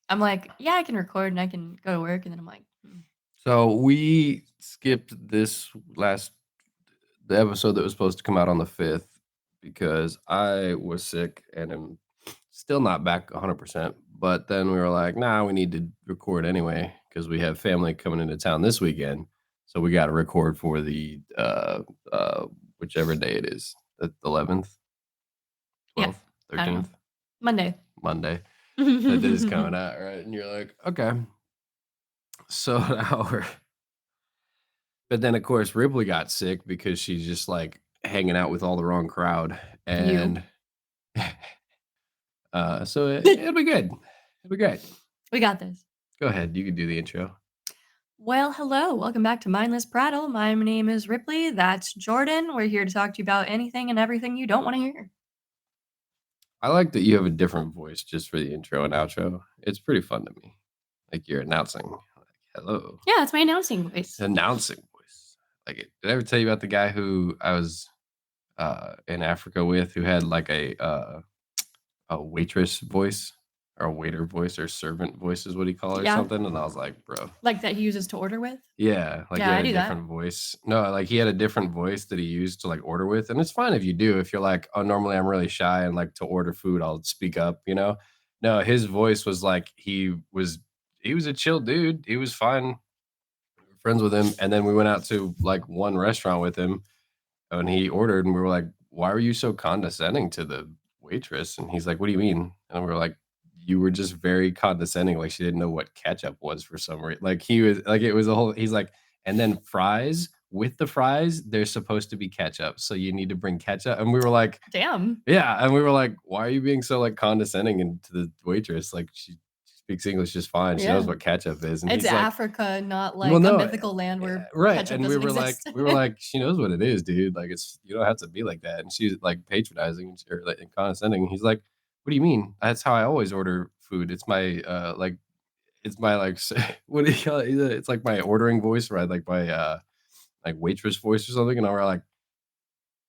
I'm like, yeah, I can record and I can go to work, and then I'm like, So we skipped this last the episode that was supposed to come out on the 5th because I was sick and am still not back 100%. But then we were like, nah, we need to record anyway because we have family coming into town this weekend. So we got to record for the whichever day it is, the 11th, yeah, 12th, I don't know, 13th, Monday. Monday. That is coming out, right? And you're like, okay. So now we're But then, of course, Ripley got sick because she's just, like, hanging out with all the wrong crowd, You. and, so it'll be good. It'll be great. We got this. Go ahead, you can do the intro. Well, hello. Welcome back to Mindless Prattle. My name is Ripley. That's Jordan. We're here to talk to you about anything and everything you don't want to hear. I like that you have a different voice just for the intro and outro. It's pretty fun to me. Like, you're announcing, like, "Hello." Yeah, that's my announcing voice. Announcing voice. Like, did I ever tell you about the guy who I was, in Africa with who had, like, a waitress voice or a waiter voice or servant voice is what he called it or Yeah, something, and I was like, "Bro." like that he uses to order with. Yeah, like he Yeah, had I a do that. different voice. No, like he had a different voice that he used to like order with, and it's fine if you do. If you're like, "Oh, normally I'm really shy and like to order food, I'll speak up," you know? No, his voice was like he was a chill dude. He was fine, friends with him, and then we went out to like one restaurant with him, and he ordered, and we were like, "Why were you so condescending to the waitress?" And he's like, "What do you mean?" And we were like, "You were just very condescending, like she didn't know what ketchup was for some reason." Like he was like it was a whole he's like, "And then fries, with the fries, there's supposed to be ketchup, so you need to bring ketchup." And we were like, Damn. "Yeah," and we were like, "Why are you being so, like, condescending and to the waitress? Like, she speaks English just fine, she knows Yeah. what ketchup is." And It's he's like, Africa, not well, like a no, mythical land where right, ketchup and doesn't exist. we were like, "She knows what it is, dude, like, it's you don't have to be like that," and she's, like, patronizing or, like, and condescending, and he's like, "What do you mean? That's how I always order food, it's my, it's my, like, s" what do you call it? It's like my ordering voice, right, like my, like, waitress voice or something, and we're like,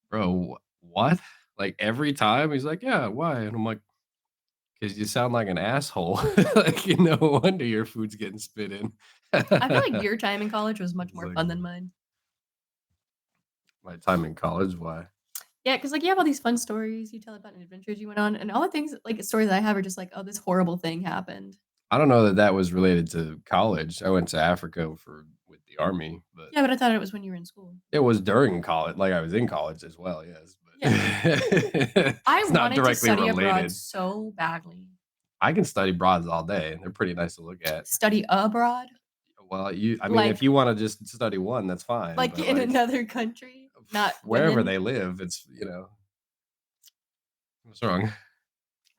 "Bro, what?" Like, every time? He's like, "Yeah, why?" And I'm like, "'Cause you sound like an asshole, like, no wonder your food's getting spit in." I feel like your time in college was much It's more like, fun than mine. my time in college, why? Yeah, because like, you have all these fun stories you tell about and adventures you went on, and all the things like, stories I have are just like, "Oh, this horrible thing happened." I don't know that that was related to college. I went to Africa for with the army, but Yeah, but I thought it was when you were in school. it was during college, like, I was in college as well, yes, but Yeah. I it's not wanted to directly study abroad related. so badly. I can study broads all day, and they're pretty nice to look at. Study abroad? Well, I mean, if Like you wanna just study one, that's fine, like but, in like, another country? Not wherever women? they live, it's, what's wrong?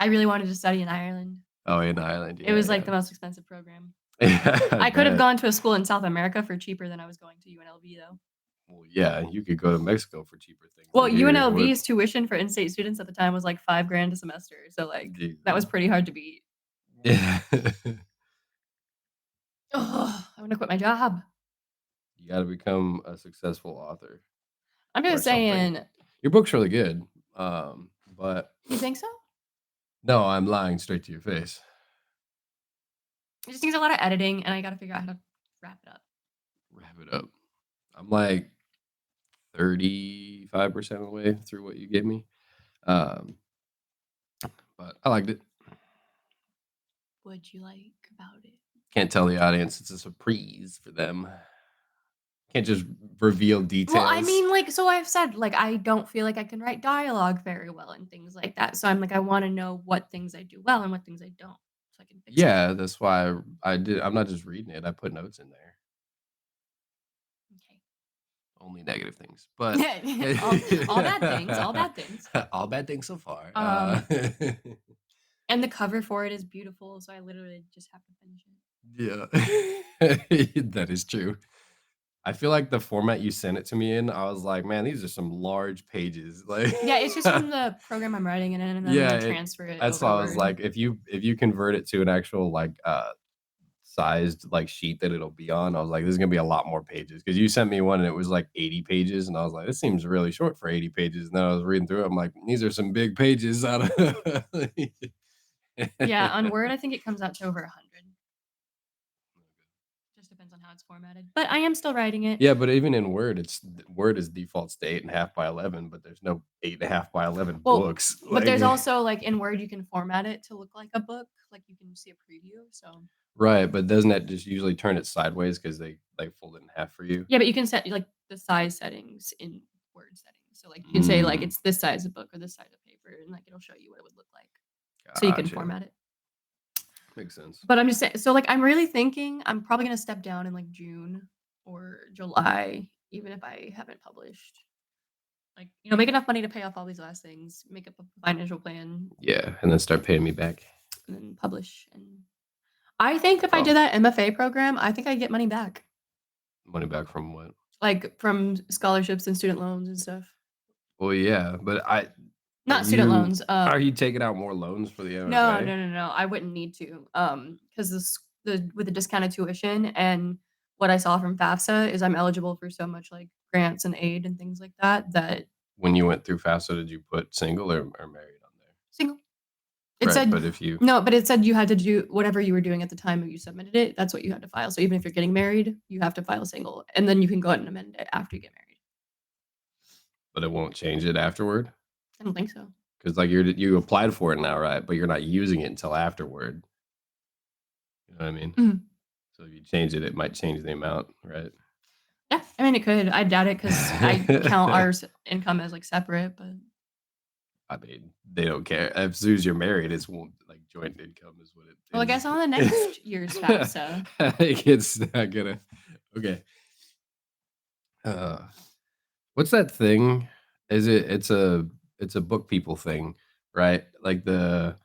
I really wanted to study in Ireland. Oh, in Ireland, It yeah, was, like, yeah. the most expensive program. Yeah, I I could have bet. gone to a school in South America for cheaper than I was going to UNLV, though. Well, yeah, you could go to Mexico for cheaper things Well, than here, what UNLV's tuition for in-state students at the time was, like, 5 grand a semester, so, like, that was Jesus. pretty hard to beat. Yeah. Ugh, I wanna quit my job. You gotta become a successful author I'm or just something. saying. Your book's really good, but You think so? no, I'm lying straight to your face. It just needs a lot of editing, and I gotta figure out how to wrap it up. Wrap it up. I'm like 35% of the way through what you gave me, um, but I liked it. What'd you like about it? Can't tell the audience, it's a surprise for them. Can't just reveal Well, I details. mean, like, so I've said, like, I don't feel like I can write dialogue very well and things like that, so I'm like, I wanna know what things I do well and what things I don't, so I can fix it. Yeah, that's why I'm not just reading it, I put notes in there. Okay. Only negative things, but All bad things, all bad things. all bad things so far. Um, and the cover for it is beautiful, so I literally just have to finish it. Yeah, that is true. I feel like the format you sent it to me in, I was like, "Man, these are some large pages." Like, Yeah, it's just from the program I'm writing it in, and then yeah, I transfer it that's over why to I was Word. like, if you convert it to an actual like sized like sheet that it'll be on, I was like, "This is gonna be a lot more pages." Because you sent me one and it was like 80 pages, and I was like, "This seems really short for 80 pages." And then I was reading through it, I'm like, "These are some big pages out of." Yeah, on Word, I think it comes out to over 100. now it's formatted. But I am still writing it. Yeah, but even in Word, Word is defaults to 8.5 by 11, but there's no 8.5 by 11 Well, books. but Like, there's also, like, in Word, you can format it to look like a book, like, you can see a preview, so right, but doesn't that just usually turn it sideways because they fold it in half for you? yeah, but you can set, like, the size settings in Word settings. So, like, you can say, like, Mm, it's this size of book or this size of paper, and, like, it'll show you what it would look like, so you can gotcha. format it. Makes sense. But I'm just saying so, like, I'm really thinking I'm probably gonna step down in, like, June or July, even if I haven't published. Like, make enough money to pay off all these last things, make up a financial plan, Yeah, and then start paying me back. and then publish, and I think if I Oh, did that MFA program, I think I'd get money back, money back from what? like, from scholarships and student loans and stuff. Well, yeah, but are Not student you loans, are you taking out more loans for the no, MFA? no, no, no, I wouldn't need to, because the with the discounted tuition and what I saw from FAFSA is I'm eligible for so much, like, grants and aid and things like that, that When you went through FAFSA, did you put single or married on there? single. It Right, said but if you no, but it said you had to do whatever you were doing at the time you submitted it, that's what you had to file, so even if you're getting married, you have to file single, and then you can go ahead and amend it after you get married. but it won't change it afterward? I don't think so. 'Cause, like, you applied for it now, right? But you're not using it until afterward, you know what I mean? Mhm. So if you change it, it might change the amount, right? Yeah, I mean, it could. I doubt it because I count our income as like separate, but I mean, they don't care. As soon as you're married, it's won't like joint income is what it well, I is. guess on the next year's FAFSA. I think it's not gonna okay. Uh, what's that thing? It's a book people thing, right? Like the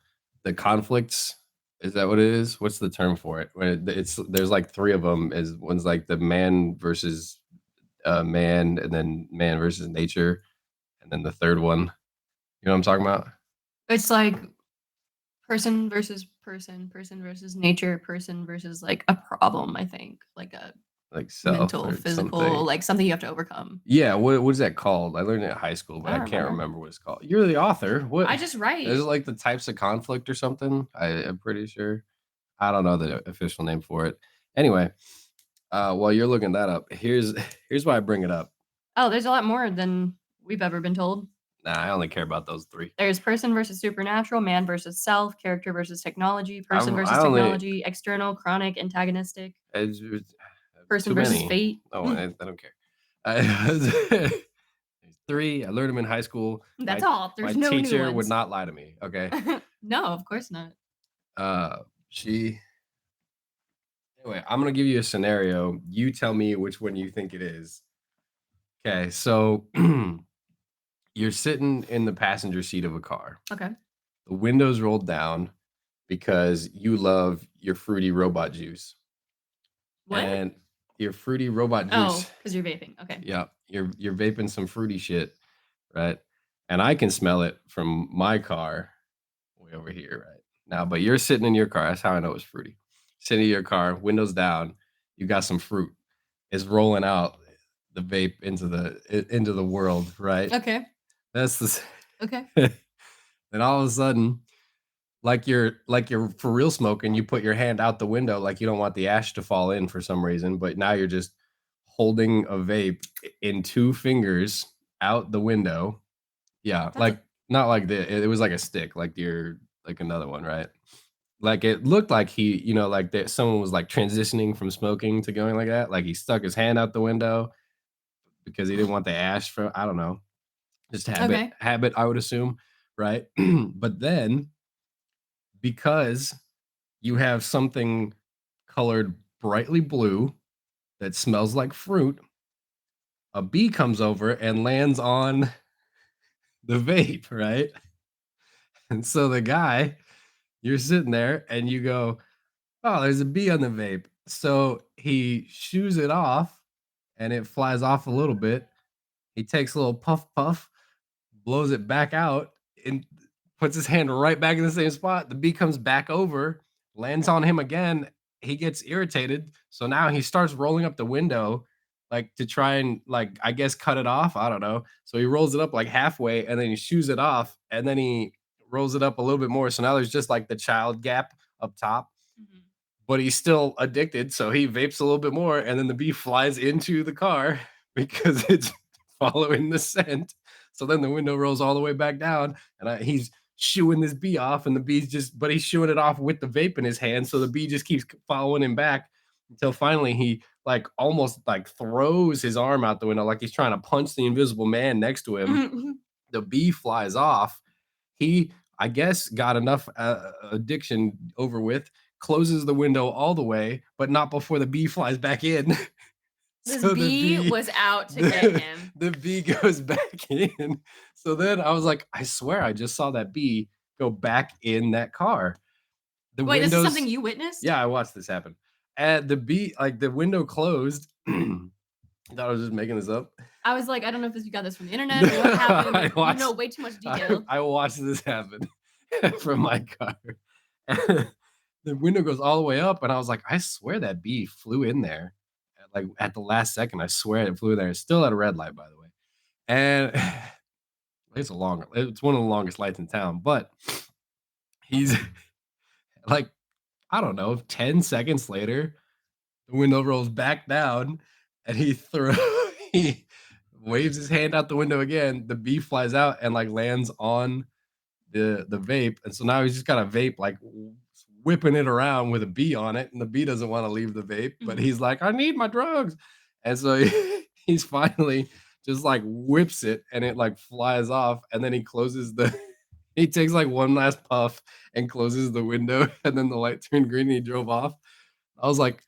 conflicts. Is that what it is? What's the term for it? Where it's there's like three of them. Is one's like the man versus man, and then man versus nature, and then the third one. You know what I'm talking about? It's like person versus person, person versus nature, person versus like a problem, I think, like a Like self mental, or physical, something. like something you have to overcome. Yeah, what is that called? I learned it in high school, I but I don't can't remember. remember what it's called. You're the author. What I just is it write. like the types of conflict or something? I'm pretty sure. I don't know the official name for it. Anyway, while you're looking that up, here's why I bring it up. Oh, there's a lot more than we've ever been told. Nah, I only care about those three. There's person versus supernatural, man versus self, character versus technology, person versus I only technology, external, chronic, antagonistic, it's person too versus many. fate. Oh, I don't care. There's three. I learned them in high school. That's My all. my There's no new teacher would ones. not lie to me. Okay. No, of course not. She Anyway, I'm gonna give you a scenario. You tell me which one you think it is. Okay, so you're sitting in the passenger seat of a car. Okay. The windows rolled down because you love your fruity robot juice. What? And your fruity robot juice, Oh, because you're vaping. Okay. yeah, you're vaping some fruity shit, right? And I can smell it from my car way over here, right now. But you're sitting in your car. That's how I know it's fruity. Sitting in your car, windows down. You got some fruit. It's rolling out the vape into the world, right? Okay. That's the. Okay. Then all of a sudden, like you're for real smoking, you put your hand out the window like you don't want the ash to fall in for some reason, but now you're just holding a vape in two fingers out the window. Yeah, That's like a not like it was like a stick, like you're like another one, right? Like it looked like like that someone was like transitioning from smoking to going like that. Like he stuck his hand out the window because he didn't want the ash from I don't know, just okay. habit, I would assume, right? But then because you have something colored brightly blue that smells like fruit, a bee comes over and lands on the vape, right? And so the guy, you're sitting there and you go, "Oh, there's a bee on the vape." So he shoos it off and it flies off a little bit. He takes a little puff puff, blows it back out, and puts his hand right back in the same spot. The bee comes back over, lands on him again. He gets irritated. So now he starts rolling up the window, like to try and like I guess cut it off. I don't know. So he rolls it up like halfway and then he shoos it off and then he rolls it up a little bit more. So now there's just like the child gap up top. Mhm. but he's still addicted, so he vapes a little bit more, and then the bee flies into the car because it's following the scent. So then the window rolls all the way back down, and he's shooing this bee off, and the bee's just, but he's shooing it off with the vape in his hand, so the bee just keeps following him back until finally he like almost like throws his arm out the window, like he's trying to punch the invisible man next to him. The bee flies off. He, I guess, got enough addiction over with, closes the window all the way, but not before the bee flies back in. This So the bee bee, was out to get him. the bee goes back in. So then I was like, I swear I just saw that bee go back in that car. The Wait, this is windows, something you witnessed? yeah, I watched this happen. And the bee, like the window closed. I thought I was just making this up. I was like, I don't know if you got this from the internet or what happened. I Like, you know watched way too much I detail. I watched this happen from my car. The window goes all the way up, and I was like, "I swear that bee flew in there at the last second. I swear it flew in there. It's still at a red light, by the way, and it's one of the longest lights in town, but he's like, I don't know, 10 seconds later, the window rolls back down, and he waves his hand out the window again. The bee flies out and, like, lands on the vape, and so now he's just got a vape, like, whipping it around with a bee on it, and the bee doesn't wanna leave the vape, but Mhm. he's like, "I need my drugs." And so he's finally just, like, whips it, and it, like, flies off, and then he closes the he takes, like, one last puff and closes the window, and then the light turned green, and he drove off. I was like,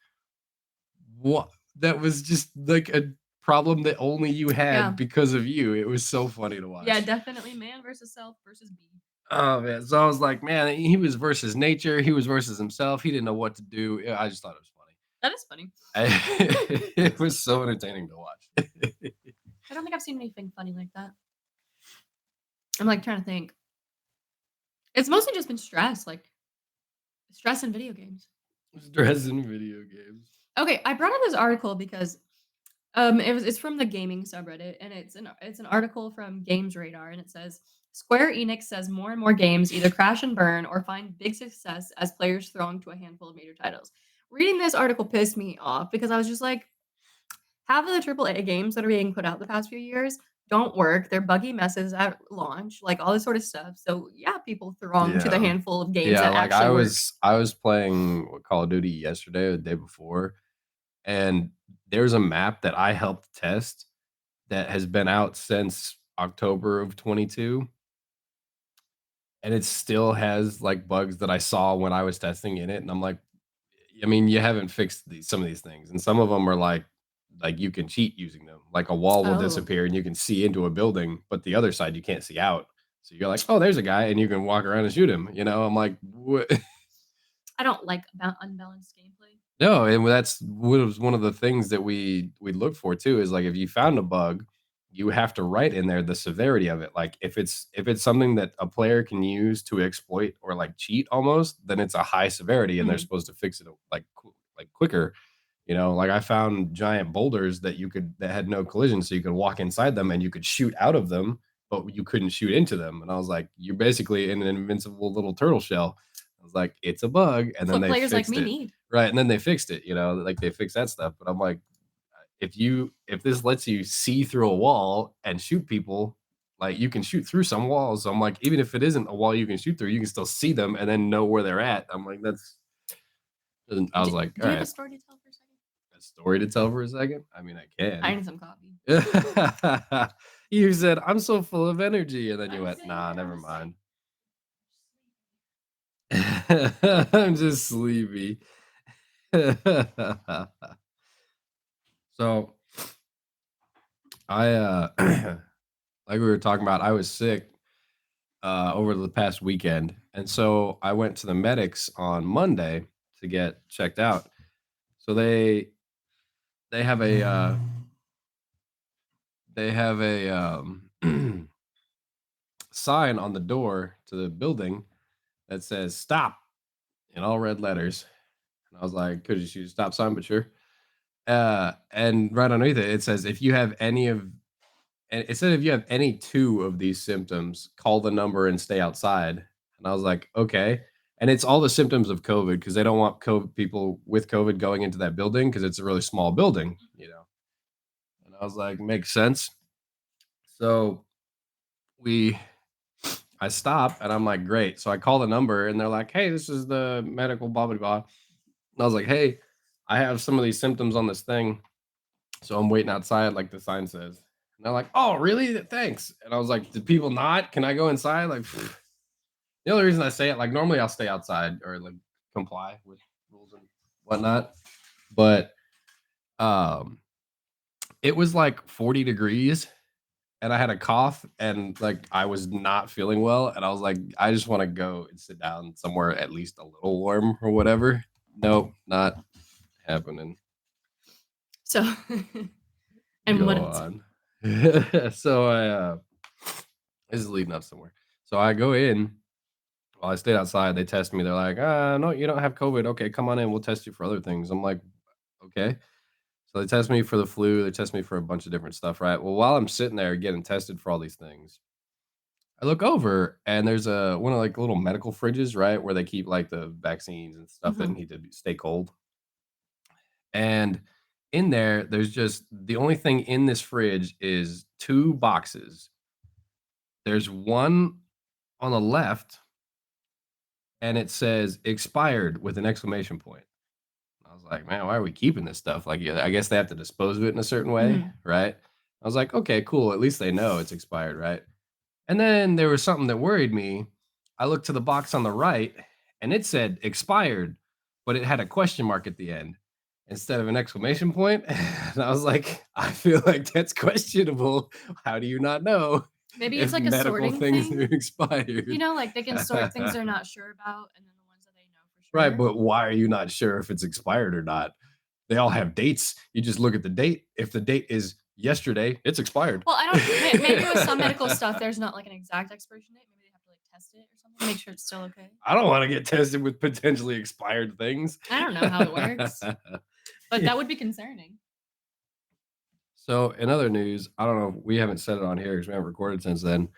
"What?" That was just, like, a problem that only you had Yeah. because of you. It was so funny to Yeah, watch. definitely man versus self versus bee. Oh, man. So I was like, man, he was versus nature. He was versus himself. He didn't know what to do. Yeah, I just thought it was funny. That is funny. It was so entertaining to watch. I don't think I've seen anything funny like that. I'm like trying to think. It's mostly just been stress, like stress in video games. Stress in video games. Okay, I brought up this article because it's from the gaming subreddit, and it's an article from Games Radar, and it says Square Enix says more and more games either crash and burn or find big success as players throng to a handful of major titles. Reading this article pissed me off because I was just like, half of the AAA games that are being put out the past few years don't work. They're buggy messes at launch, like all this sort of stuff. So yeah, people throng to the Yeah. handful of games Yeah, that like actually work. I was playing Call of Duty yesterday or the day before, and there's a map that I helped test that has been out since October of 22, and it still has like bugs that I saw when I was testing in it, and I'm like, I mean, you haven't fixed some of these things, and some of them are like you can cheat using them. Like a wall will Oh, disappear and you can see into a building, but the other side you can't see out. So you're like, oh, there's a guy, and you can walk around and shoot him. I'm like, what? I don't like unbalanced gameplay. No, and that's what was one of the things that we look for too, is like if you found a bug, you have to write in there the severity of it. Like if it's something that a player can use to exploit or like cheat almost, then it's a high severity and they're Mhm. supposed to fix it like quicker. Like I found giant boulders that had no collision, so you could walk inside them and you could shoot out of them, but you couldn't shoot into them. And I was like, you're basically in an invincible little turtle shell. I was like, it's a bug, and That's then what they players like fixed me it. need. Right, and then they fixed it, like, they fixed that stuff, but I'm like, if this lets you see through a wall and shoot people, like, you can shoot through some walls, so I'm like, even if it isn't a wall you can shoot through, you can still see them and then know where they're at. I'm like, that's and I was like, Do you have a "Alright, story to tell for a second? a story to tell for a second? I mean, I I can." need some coffee. You said, "I'm so full of energy," and then you I'm went, sitting "Nah, here. I'm never just like mind." I'm just sleepy. So, I, like we were talking about, I was sick, over the past weekend, and so I went to the medics on Monday to get checked out. So they have a, sign on the door to the building that says, "Stop," in all red letters, and I was like, "Could you choose a stop sign?" But sure. And right underneath it, it says, "If you have any of," and it said, "If you have any 2 of these symptoms, call the number and stay outside." And I was like, "Okay." And it's all the symptoms of COVID because they don't want people with COVID going into that building because it's a really small building, you know? And I was like, "Makes sense." So we I stop and I'm like, "Great." So I call the number and they're like, "Hey, this is the medical blah, blah, blah." And I was like, "Hey, I have some of these symptoms on this thing, so I'm waiting outside like the sign says." And they're like, "Oh, really? Thanks." And I was like, "Did people not? Can I go inside?" Like, the only reason I say it, like, normally I'll stay outside or, like, comply with rules and whatnot, but, um, it was, like, 40 degrees, and I had a cough, and, like, I was not feeling well, and I was like, "I just wanna go and sit down somewhere at least a little warm or whatever." Nope, not happening. So and what Go else? on. So this is leading up somewhere. So I go in. Well, I stayed outside. They test me. They're like, no, you don't have COVID. Okay, come on in. We'll test you for other things. I'm like, okay. So they test me for the flu. They test me for a bunch of different stuff, right? Well, while I'm sitting there getting tested for all these things, I look over and there's a one of like little medical fridges, right, where they keep like the vaccines and stuff that Mhm. need to stay cold. And in there, there's just the only thing in this fridge is two boxes. There's one on the left, and it says expired with an exclamation point. I was like, "Man, why are we keeping this stuff?" Like, yeah, I guess they have to dispose of it in a certain way, Mhm. right? I was like, "Okay, cool. At least they know it's expired, right?" And then there was something that worried me. I looked to the box on the right, and it said expired, but it had a question mark at the end instead of an exclamation point. And I was like, "I feel like that's questionable. How do you not know Maybe it's if like a medical sorting things are thing. You expired?" know, like, they can sort things they're not sure about and then the ones that they know for Right, sure. but why are you not sure if it's expired or not? They all have dates. You just look at the date. If the date is yesterday, it's expired. Well, I don't maybe with some medical stuff, there's not, like, an exact expiration date. Maybe they have to, like, test it or something to make sure it's still okay. I don't wanna get tested with potentially expired things. I don't know how it works, but Yeah. that would be concerning. So, in other news, I don't know, we haven't said it on here because we haven't recorded since then.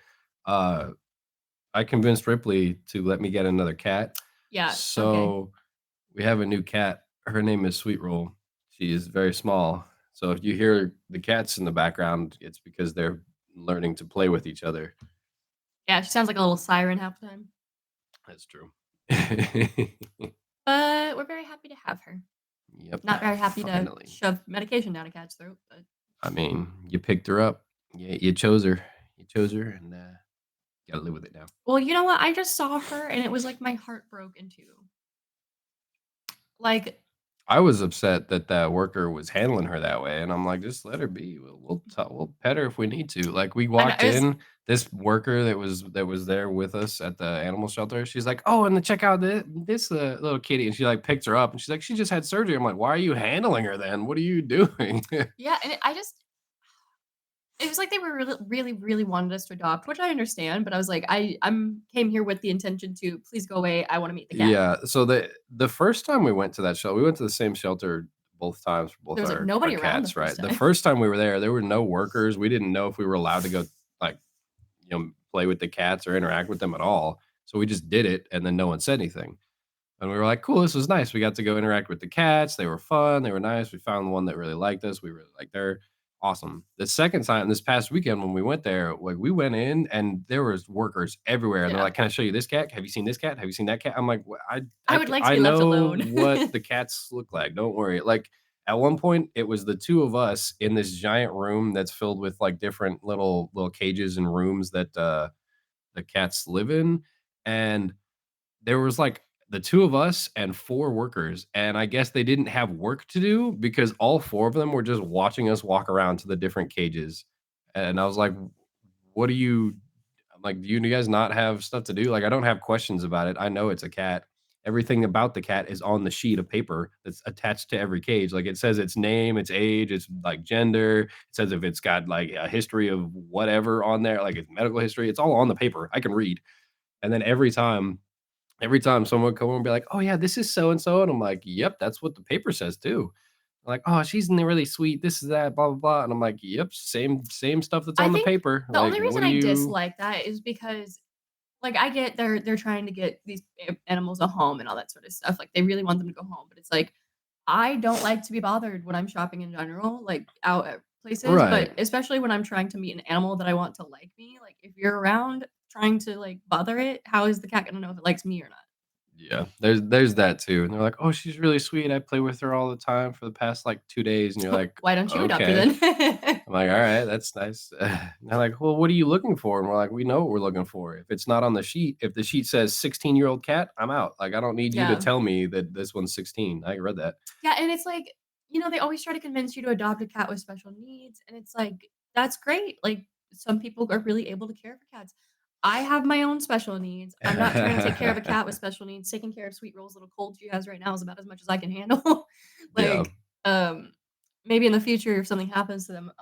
Uh, I convinced Ripley to let me get another cat. Yeah, okay. So, we have a new cat. Her name is Sweet Roll. She is very small. So, if you hear the cats in the background, it's because they're learning to play with each other. Yeah, she sounds like a little siren half the time, That's true. but we're very happy to have her. Yep, Not very happy to finally. shove medication down a cat's throat, but I mean, you picked her up. You chose her. You chose her, and gotta live with it now. well, you know what? I just saw her and it was like my heart broke in 2. Like, I was upset that that worker was handling her that way, and I'm like, just let her be. We'll pet her if we need to. Like we I know walked it was in, this worker that was there with us at the animal shelter. She's like, oh, and to check out this little kitty, and she like picked her up, and she's like, she just had surgery. I'm like, why are you handling her then? What are you doing? yeah, and I just it was like they were really, really, really wanted us to adopt, which I understand, but I was like, I'm came here with the intention to please go away. I want to meet the cat. Yeah, so the first time we went to that shelter, we went to the same shelter both times for both There was like our nobody around the cats, first right? The time. first time we were there were no workers. We didn't know if we were allowed to go, like, play with the cats or interact with them at all. So we just did it, and then no one said anything. And we were like, "Cool, this was nice." We got to go interact with the cats. They were fun. They were nice. We found one that really liked us. We really liked her. Awesome. The second time, this past weekend when we went there, like we went in and there was workers everywhere. And they're Yeah, like, "Can I show you this cat? Have you seen this cat? Have you seen that cat?" I'm like, I would like to I be left know alone. what the cats look like. Don't worry." Like at one point, it was the two of us in this giant room that's filled with like different little cages and rooms that the cats live in, and there was like the two of us and four workers, and I guess they didn't have work to do because all four of them were just watching us walk around to the different cages. And I was like, what do you I'm like, do you guys not have stuff to do? Like, I don't have questions about it. I know it's a cat. Everything about the cat is on the sheet of paper that's attached to every cage. Like, it says its name, its age, its like gender. It says if it's got like a history of whatever on there, like its medical history. It's all on the paper. I can read. And then every time someone would come over and be like, "Oh, yeah, this is so and so," and I'm like, "Yep, that's what the paper says too." Like, "Oh, she's really sweet. This is that, blah blah blah," and I'm like, "Yep, same stuff that's I on the think paper." the Like, only what reason do I you? dislike that is because Like, I get they're trying to get these animals a home and all that sort of stuff, like, they really want them to go home, but it's like, I don't like to be bothered when I'm shopping in general, like, out at places, Right. but especially when I'm trying to meet an animal that I want to like me, like, if you're around trying to, like, bother it, how is the cat gonna know if it likes me or not? Yeah, there's that too, and they're like, "Oh, she's really sweet. I play with her all the time for the past, like, 2 days," and you're like, Why don't you adopt her "Okay." then? I'm like, "Alright, that's nice." And they're like, "Well, what are you looking for?" And we're like, "We know what we're looking for. If it's not on the sheet, if the sheet says 16-year-old cat, I'm out. Like, I don't need you to Yeah. tell me that this one's 16. I read that." Yeah, and it's like, they always try to convince you to adopt a cat with special needs, and it's like, that's great. Like, some people are really able to care for cats. I have my own special needs. I'm not trying to take care of a cat with special needs. Taking care of Sweet Roll's little cold she has right now is about as much as I can handle. Yeah. Like, um, maybe in the future, if something happens to them,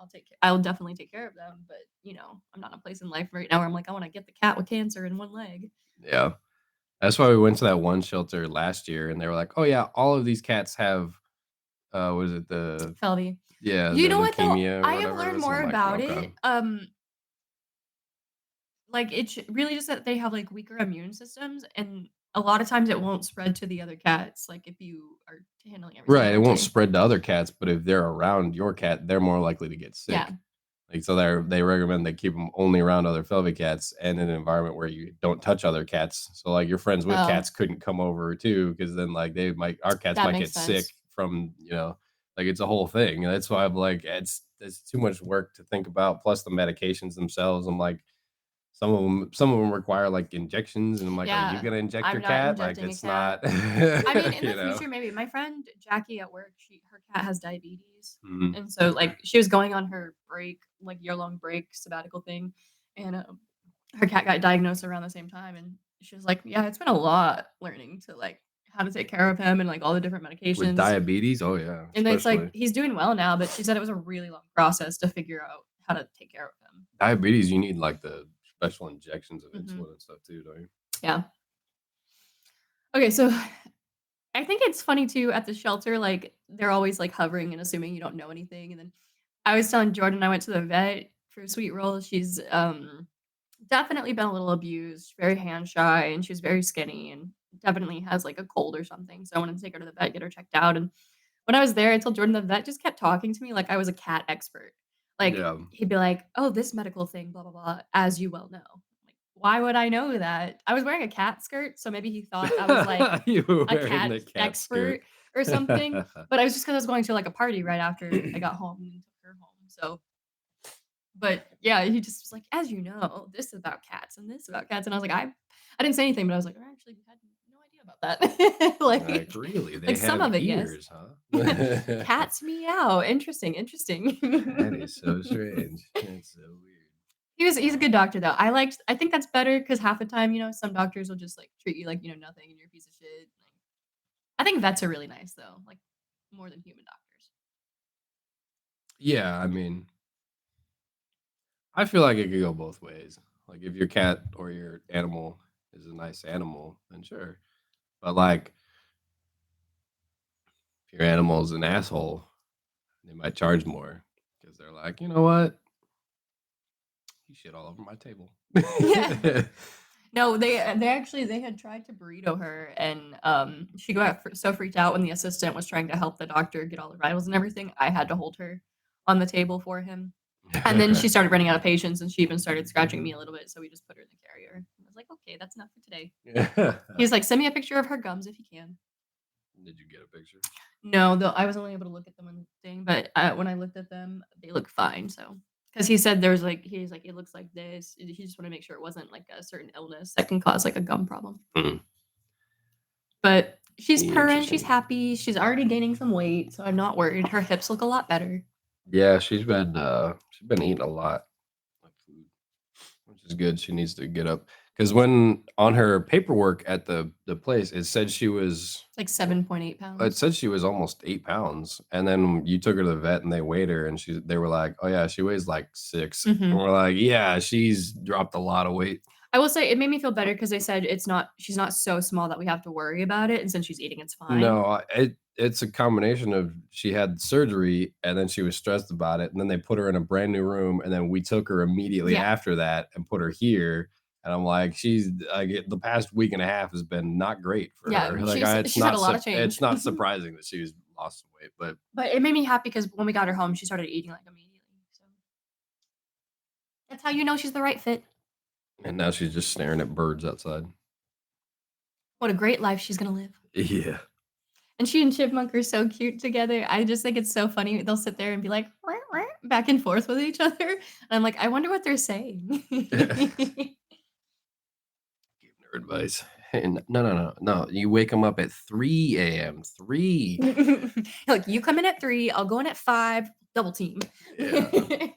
I'll definitely take care of them, but, I'm not in a place in life right now where I'm like, "I wanna get the cat with cancer in one leg." Yeah. That's why we went to that one shelter last year, and they were like, "Oh, yeah, all of these cats have" was it the Felby. yeah, You the know what, though? leukemia or I have whatever it learned is, and more I'm like, about "Okay." it. Like, it's really just that they have, like, weaker immune systems, and a lot of times it won't spread to the other cats, like, if you are handling everything Right, it won't correctly. spread to other cats, but if they're around your cat, they're more likely to get Yeah. sick. Like, so they recommend they keep them only around other Felvy cats and in an environment where you don't touch other cats. So, like, your friends with Oh, cats couldn't come over too, because then, like, our cats that might makes get sick sense. from, like, it's a whole thing, and that's why I'm like, it's too much work to think about, plus the medications themselves. I'm like, some of them require, like, injections, and I'm like, "Are you Yeah. gonna inject I'm your not cat?" Like, injecting a it's cat. not I mean, in the you know? future, maybe. My friend Jackie at work, her cat has diabetes, Mhm. and so, like, she was going on her break, like, year-long break sabbatical thing, and, her cat got diagnosed around the same time, and she was like, "Yeah, it's been a lot learning to, like, how to take care of him and, like, all the different With medications." diabetes? Oh, yeah, And it's like, especially. he's doing well now, but she said it was a really long process to figure out how to take care of him. Diabetes, you need, like, the special injections of Mhm. insulin and stuff too, don't you? Yeah. Okay, so I think it's funny too at the shelter, like, they're always, like, hovering and assuming you don't know anything, and then I was telling Jordan I went to the vet for Sweet Roll. She's, definitely been a little abused, very hand shy, and she's very skinny and definitely has, like, a cold or something, so I wanted to take her to the vet, get her checked out, and when I was there, I told Jordan the vet just kept talking to me like I was a cat expert. Like, Yeah. he'd be like, "Oh, this medical thing, blah, blah, blah, as you well know." Like, why would I know that? I was wearing a cat skirt, so maybe he thought I was, like, You were a wearing cat the cat skirt. expert or something, but I was just 'cause I was going to, like, a party right after I got home and took her home, so but, yeah, he just was like, "As you know, this is about cats and this about cats," and I was like, I didn't say anything, but I was like, "I actually had no idea about that." Like, "Really? Like, They some have of it, yes. ears, huh?" Cats meow. Interesting, interesting. That is so strange. That's so weird. He's a good doctor, though. I think that's better because half the time, some doctors will just, like, treat you like you know nothing and you're a piece of shit. Like, I think vets are really nice, though, like, more than human doctors. Yeah, I mean, I feel like it could go both ways. Like, if your cat or your animal is a nice animal, then sure. But, like, if your animal is an asshole, they might charge more because 'cause they're like, "You know what? You shit all over my table." Yeah. No, they had tried to burrito her, and, she got so freaked out when the assistant was trying to help the doctor get all the vitals and everything, I had to hold her on the table for him, and then she started running out of patience, and she even started scratching me a little bit, so we just put her in the carrier. I was like, "Okay, that's enough for today." He was like, "Send me a picture of her gums if you can." Did you get a picture? No, though I was only able to look at them on the thing, but, when I looked at them, they look fine, so because he said there was, like he's like, "It looks like this." He just wanted to make sure it wasn't, like, a certain illness that can cause, like, a gum problem. Mm, But she's purring, she's interesting. happy, she's already gaining some weight, so I'm not worried. Her hips look a lot better. Yeah, she's been eating a lot of food, which is good. She needs to get up because when on her paperwork at the place, It's like 7.8 it pounds. said she was almost 8 pounds, and then you took her to the vet and they weighed her, and they were like, "Oh yeah, she weighs like 6." And Mhm. we're like, "Yeah, she's dropped a lot of weight." I will say it made me feel better because they said she's not so small that we have to worry about it, and since she's eating, it's fine. No, it's a combination of she had surgery and then she was stressed about it, and then they put her in a brand new room, and then we took her immediately Yeah. after that and put her here, And I'm like, she's the past week and a half has been not great for her. Yeah, Like, she's had a lot of it's change. not surprising that she's lost some weight, but But it made me happy because when we got her home, she started eating, like, immediately, so that's how you know she's the right fit. and now she's just staring at birds outside. What a great life she's gonna live. Yeah. And she and Chipmunk are so cute together. I just think it's so funny. They'll sit there and be like, "Rah, rah," back and forth with each other. And I'm like, I wonder what they're saying. Giving her advice. Hey, no. You wake them up at 3 a.m. 3. Like, you come in at 3, I'll go in at 5, double team. Yeah.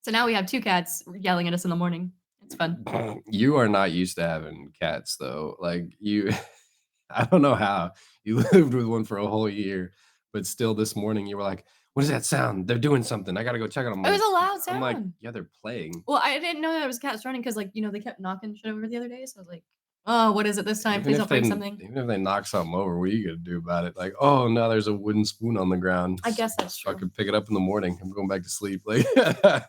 So now we have 2 cats yelling at us in the morning. It's fun. You are not used to having cats though. Like you I don't know how you lived with one for a whole year, but still this morning you were like, "What is that sound? They're doing something. I gotta go check on them." It was a loud I'm like, sound. "Yeah, they're playing." Well, I didn't know that it was cats running because, like, they kept knocking shit over the other day, so I was like, "Oh, what is it this time? Even Please if don't they break something." even if they knock something over, what are you gonna do about it? Like, "Oh, no, there's a wooden spoon on the ground. I guess that's true. Fucking pick it up in the morning. I'm going back to sleep." Like,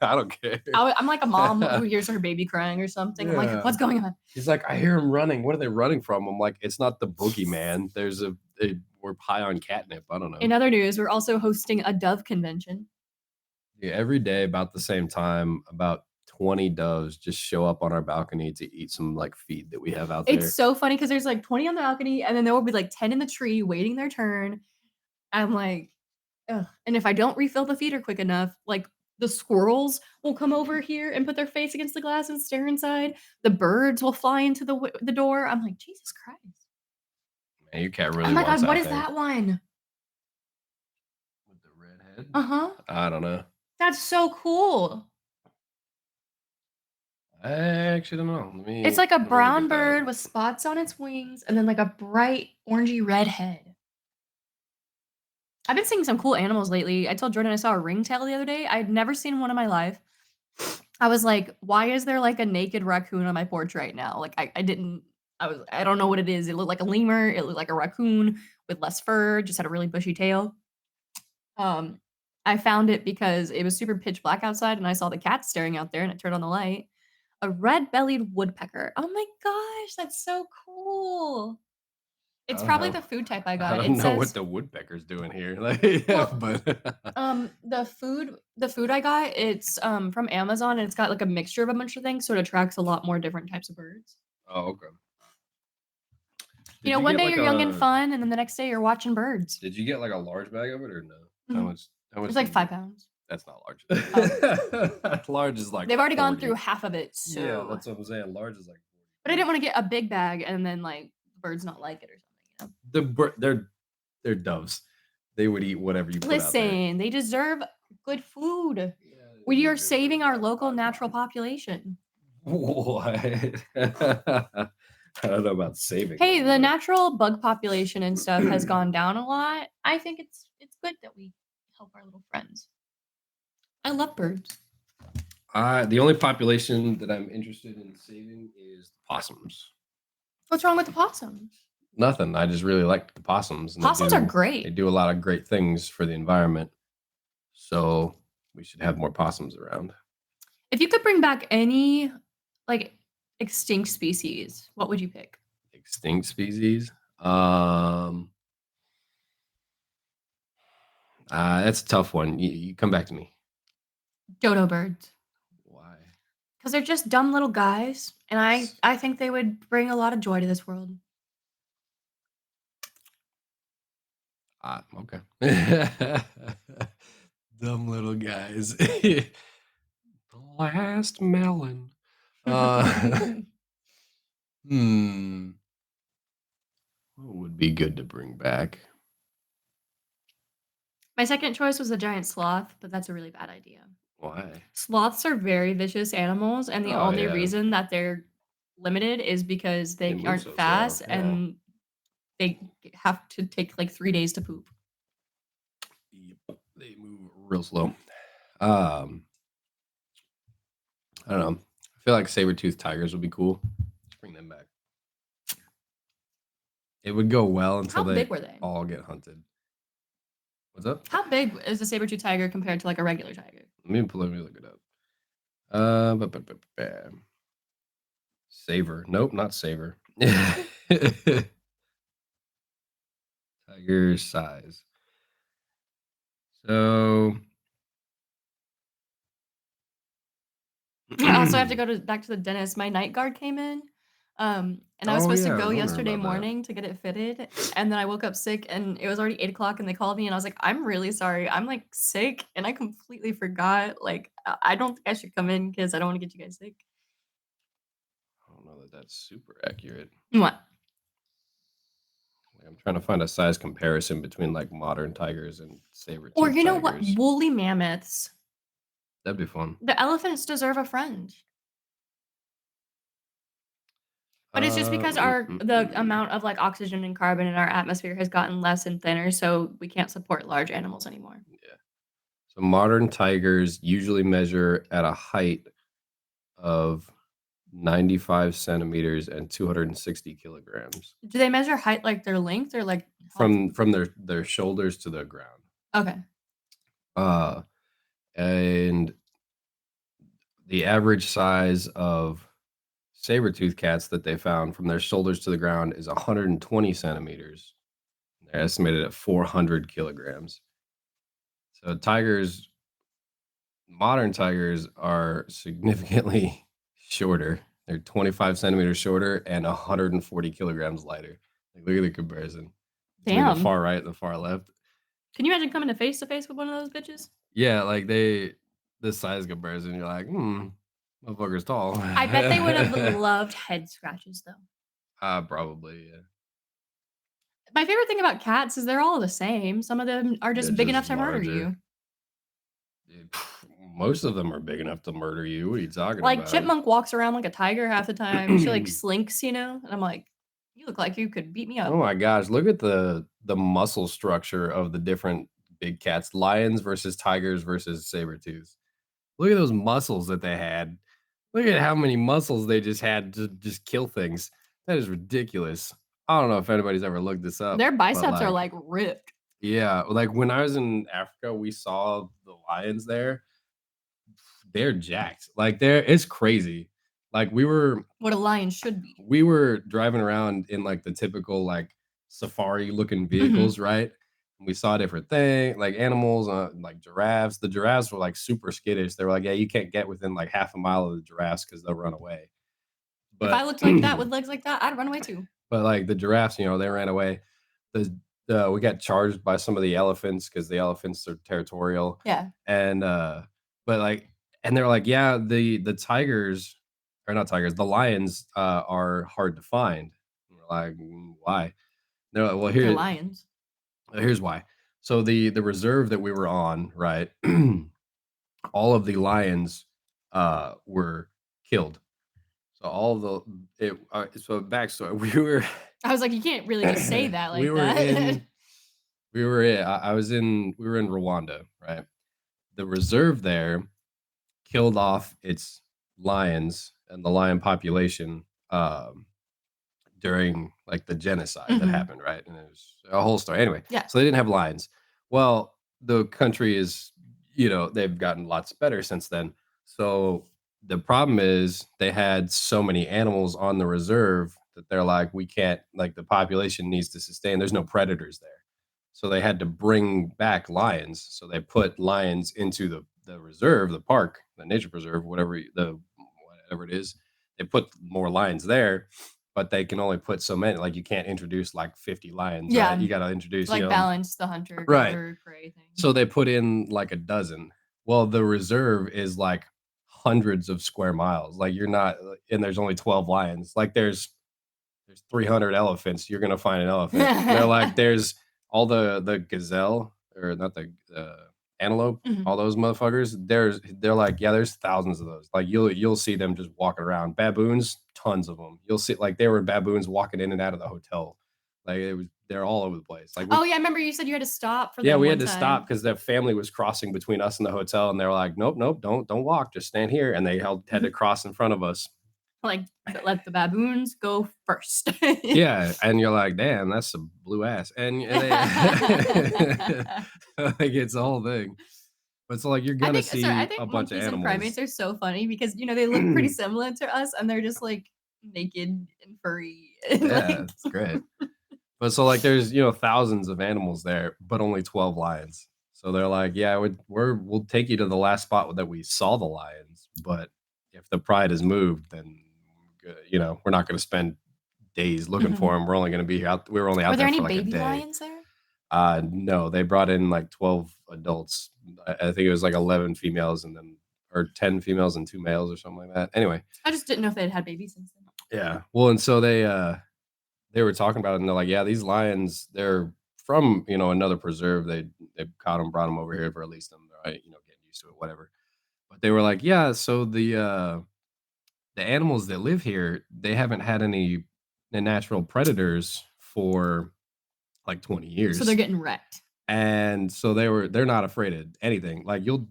I don't care. I'm like a mom who hears her baby crying or something. I'm like, Yeah. "What's going on?" He's like, "I hear him running. What are they running from?" I'm like, "It's not the boogeyman. We're high on catnip. I don't know." In other news, we're also hosting a dove convention. Yeah, every day about the same time, about 20 doves just show up on our balcony to eat some like feed that we have out It's there. so funny because there's like 20 on the balcony, and then there will be like 10 in the tree waiting their turn. I'm like, ugh. And if I don't refill the feeder quick enough, like the squirrels will come over here and put their face against the glass and stare inside. The birds will fly into the door. I'm like, Jesus Christ. Man, your cat Oh really my wants God, what that is thing. that one? With the red head? Uh huh. I don't know. That's so cool. I actually don't know. It's like a Let me look at brown that. bird with spots on its wings and then like a bright orangey red head. I've been seeing some cool animals lately. I told Jordan I saw a ringtail the other day. I'd never seen one in my life. I was like, why is there like a naked raccoon on my porch right now? Like I don't know what it is. It looked like a lemur, it looked like a raccoon with less fur, just had a really bushy tail. Um, I found it because it was super pitch black outside and I saw the cat staring out there and it turned on the light. A red-bellied woodpecker. Oh my gosh, that's so cool. I It's don't probably know. the food type I I got. don't It know what says the woodpecker's doing here. Like, yeah, well, but the food I got, it's, from Amazon, and it's got, like, a mixture of a bunch of things, so it attracts a lot more different types of birds. oh, okay. You Did know, you one get day like you're young and a fun, and then the next day you're watching birds. did you get like a large bag of it or no? Mhm. How It's much like did you 5 get? pounds. That's not large. Oh, Large is like they've already gone 40. through half of it, Yeah, so that's what I'm saying. Large is like but I 40 didn't pounds. wanna get a big bag and then, like, birds not like it or something, They're doves. They would eat whatever you put out there. Listen, they deserve good food. Yeah, they We do are deserve saving our blah, local blah, natural blah. population. What? I don't know about saving Hey, them, the but natural bug population and stuff has gone down a lot. I think it's good that we help our little friends. I love birds. the only population that I'm interested in saving is the possums. What's wrong with the possums? Nothing. I just really like the possums, and Possums are they great. do a lot of great things for the environment. So we should have more possums around. If you could bring back any like extinct species, what would you pick? Extinct species. Um, that's a tough one. You come back to me. Dodo birds. Why? Because they're just dumb little guys, and I think they would bring a lot of joy to this world. Okay. Dumb little guys. The last melon. Uh, hmm. What would be good to bring back? My second choice was a giant sloth, but that's a really bad idea. Why? Sloths are very vicious animals, and the Oh only yeah, reason that they're limited is because they they move aren't so slow. fast Yeah. and they have to take like 3 days to poop. Yep. They move real slow. Um, I don't know. I feel like saber-toothed tigers would be cool. Let's bring them back. It would go well until How they big were they? all get hunted. What's up? How big is a saber-tooth tiger compared to like a regular tiger? Let me look it up. Savor. Nope, not savor. Tiger size. So I also have to go to back to the dentist. My night guard came in, and I was oh, supposed to yeah, I go was wondering yesterday about that. morning to get it fitted, and then I woke up sick, and it was already 8 o'clock, and they called me, and I was like, "I'm really sorry. I'm, like, sick, and I completely forgot. Like, I don't think I should come in because I don't wanna get you guys sick." I don't know that that's super accurate. What? Like, I'm trying to find a size comparison between, like, modern tigers and Or saber-toothed you know what? tigers. Woolly mammoths. That'd be fun. The elephants deserve a friend. But it's just because the Mm. amount of, like, oxygen and carbon in our atmosphere has gotten less and thinner, so we can't support large animals anymore. Yeah. So modern tigers usually measure at a height of 95 centimeters and 260 kilograms Do they measure height like their length or, like, how from their shoulders to the ground. okay. Uh, and the average size of saber-toothed cats that they found from their shoulders to the ground is 120 centimeters. They're estimated at 400 kilograms. So tigers, modern tigers are significantly shorter. They're 25 centimeters shorter and 140 kilograms lighter. Like, look at the comparison between the Damn. far right and the far left. Can you imagine coming to face with one of those bitches? Yeah, like the size comparison, you're like, motherfucker's tall. I bet they would have loved head scratches, though. Probably, yeah. My favorite thing about cats is they're all the same. Some of them are They're just big just enough to murder larger. you. Most of them are big enough to murder you. What are you talking Like, about? Chipmunk walks around like a tiger half the time. She, like, slinks, you know? And I'm like, "You look like you could beat me Oh up." my gosh, look at the muscle structure of the different big cats, lions versus tigers versus saber tooths. Look at those muscles that they had. Look at how many muscles they just had to just kill things. That is ridiculous. I don't know if anybody's ever looked this up, Their but, biceps are, like, like, ripped. yeah, like, when I was in Africa, we saw the lions there. They're jacked. Like, it's crazy. Like, What a lion should be. we were driving around in, like, the typical, like, safari looking Mhm. vehicles, right? And we saw different things, like animals, like giraffes. The giraffes were, like, super skittish. They were like, "Yeah, you can't get within, like, half a mile of the giraffes because 'cause they'll run away." If I But looked like that with legs like that, I'd run away too. but, like, the giraffes, they ran away. The we got charged by some of the elephants because the elephants are territorial, Yeah. and, but, like and they're like, "Yeah, the tigers" or not tigers, the lions, are hard to find. And we're like, why?" They're like, "Well, They're lions. here's why." So the reserve that we were on, right, all of the lions, were killed. So all of so backstory, I was like, "You can't really just say that we like were that." in we were in Rwanda, right? The reserve there killed off its lions and the lion population, during, like, the genocide that Mhm. happened, right? And it was a whole story. Anyway, Yeah. so they didn't have lions. Well, the country is, they've gotten lots better since then. So the problem is they had so many animals on the reserve that they're like, we can't, like, the population needs to sustain. There's no predators there. So they had to bring back lions. So they put lions into the reserve, the park, the nature preserve, whatever it is. They put more lions there, but they can only put so many. Like, you can't introduce like 50 lions, right? Yeah. You got to introduce, Like, balance the right. hunter-gatherer prey thing. So they put in like a dozen. Well, the reserve is like hundreds of square miles. Like, you're not, and there's only 12 lions. Like, there's 300 elephants. You're gonna find an elephant. And they're like, there's all the gazelle, or not the antelope. Mhm. All those motherfuckers. They're like, yeah, there's thousands of those. Like, you'll see them just walking around. Baboons, tons of them. You'll see, like, there were baboons walking in and out of the hotel. Like, they're all over the place. Like, Oh, yeah, I remember you said you had to stop for yeah, them we one had to stop time. because the family was crossing between us and the hotel, and they were like, nope, nope, don't walk, just stand here. And they had to cross in front of us. Like, let the baboons go first. Yeah, and you're like, "Damn, that's some blue ass," and they like, it's a whole thing. But so, like, you're I gonna think sorry, I see a think bunch of monkeys and primates animals. are so funny because, they look pretty similar to us, and they're just, like, naked and furry and, Yeah, like it's great. But so, like, there's, thousands of animals there, but only 12 lions. So they're like, "Yeah, we'll take you to the last spot that we saw the lions, but if the pride is moved, then, we're not gonna spend days looking for Mhm. them. We're only gonna be out we were only Were out there there any for, like, a baby day." lions there? No, they brought in, like, 12 adults. I think it was, like, 11 females and then or 10 females and 2 males or something like that. Anyway, I just didn't know if they'd had babies since then. yeah. Well, and so they were talking about it, and they're like, "Yeah, these lions, they're from, another preserve. They caught them, brought them over here to release them. They're, right, getting used to it, whatever." But they were like, "Yeah, so the animals that live here, they haven't had any the natural predators for like 20 So they're years." getting wrecked. And so they're not afraid of anything. Like, you'll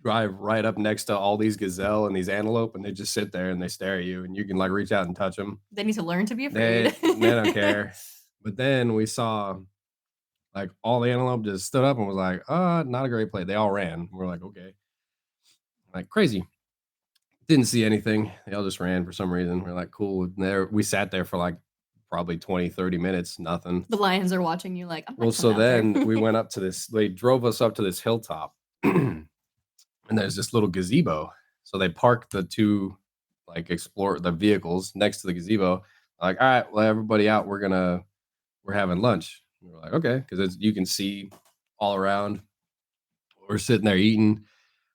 drive right up next to all these gazelle and these antelope, and they just sit there and they stare at you, and you can, like, reach out and touch them. They need to learn to be afraid. They don't care. But then we saw, like, all the antelope just stood up and was like, not a great play." They all ran. We're like, "Okay." Like, crazy. Didn't see anything. They all just ran for some reason. We're like, "Cool." There we sat there for, like, probably 20, 30 minutes, nothing. The lions are watching you like, "I'm Well, not so coming out there." then we went up to this they drove us up to this hilltop, and there's this little gazebo. So they parked the 2, like, explore the vehicles next to the gazebo. Like, "All right, well, everybody out. We're having lunch." We were like, "Okay," because you can see all around. We're sitting there eating.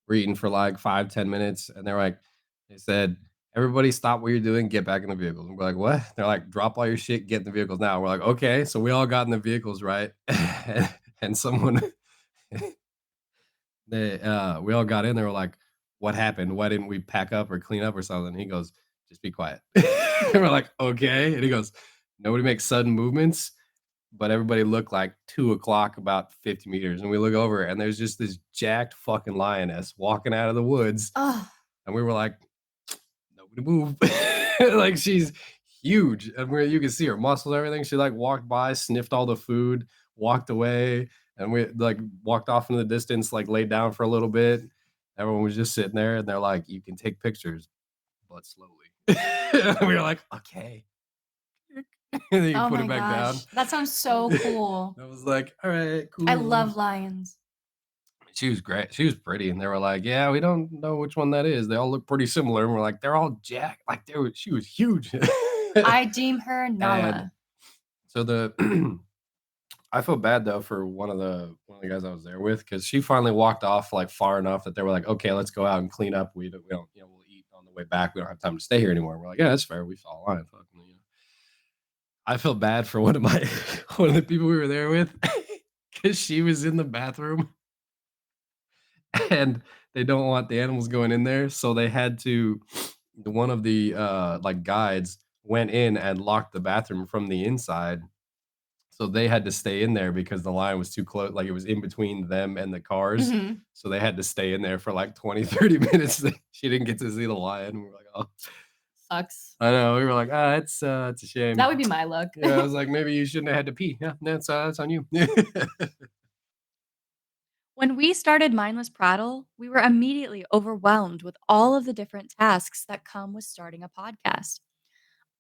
We're eating for like 5, 10 minutes, and they said, "Everybody stop what you're doing, get back in the vehicles." And we're like, "What?" They're like, "Drop all your shit, get in the vehicles now." We're like, "Okay." So we all got in the vehicles, right? And someone we all got in there, we're like, "What happened? Why didn't we pack up or clean up or something?" He goes, "Just be quiet." And we're like, "Okay." And he goes, "Nobody makes sudden movements." But everybody looked like 2 o'clock, about 50 meters. And we look over and there's just this jacked fucking lioness walking out of the woods. Ugh. And we were like, "Nobody move." Like, she's huge. And you can see her muscles, everything. She like walked by, sniffed all the food, walked away, and we like walked off into the distance, like laid down for a little bit. Everyone was just sitting there and they're like, "You can take pictures, but slowly." And we were like, "Okay." And then you Oh put it my back down. gosh. That sounds so cool. I was like, "All right, I cool." love lions. She was great. She was pretty, and they were like, "Yeah, we don't know which one that is. They all look pretty similar." And we're like, "They're all jacked." Like, she was huge. I deem her And Nala. so I feel bad though for one of the guys I was there with, because she finally walked off like far enough that they were like, "Okay, let's go out and clean up. We don't, we'll eat on the way back. We don't have time to stay here anymore." We're like, "Yeah, that's fair. We saw a lion." I feel bad for one of my one of the people we were there with, because she was in the bathroom and they don't want the animals going in there, so they had to one of the, like, guides went in and locked the bathroom from the inside, so they had to stay in there because the line was too close. Like, it was in between them and the cars, Mhm. so they had to stay in there for, like, 20, 30 minutes. She didn't get to see the lion. We were like, "Oh." Sucks. I know, we were like, it's a That shame." would be my luck. Yeah, I was like, "Maybe you shouldn't have had to pee." Yeah, that's on you. When we started Mindless Prattle, we were immediately overwhelmed with all of the different tasks that come with starting a podcast.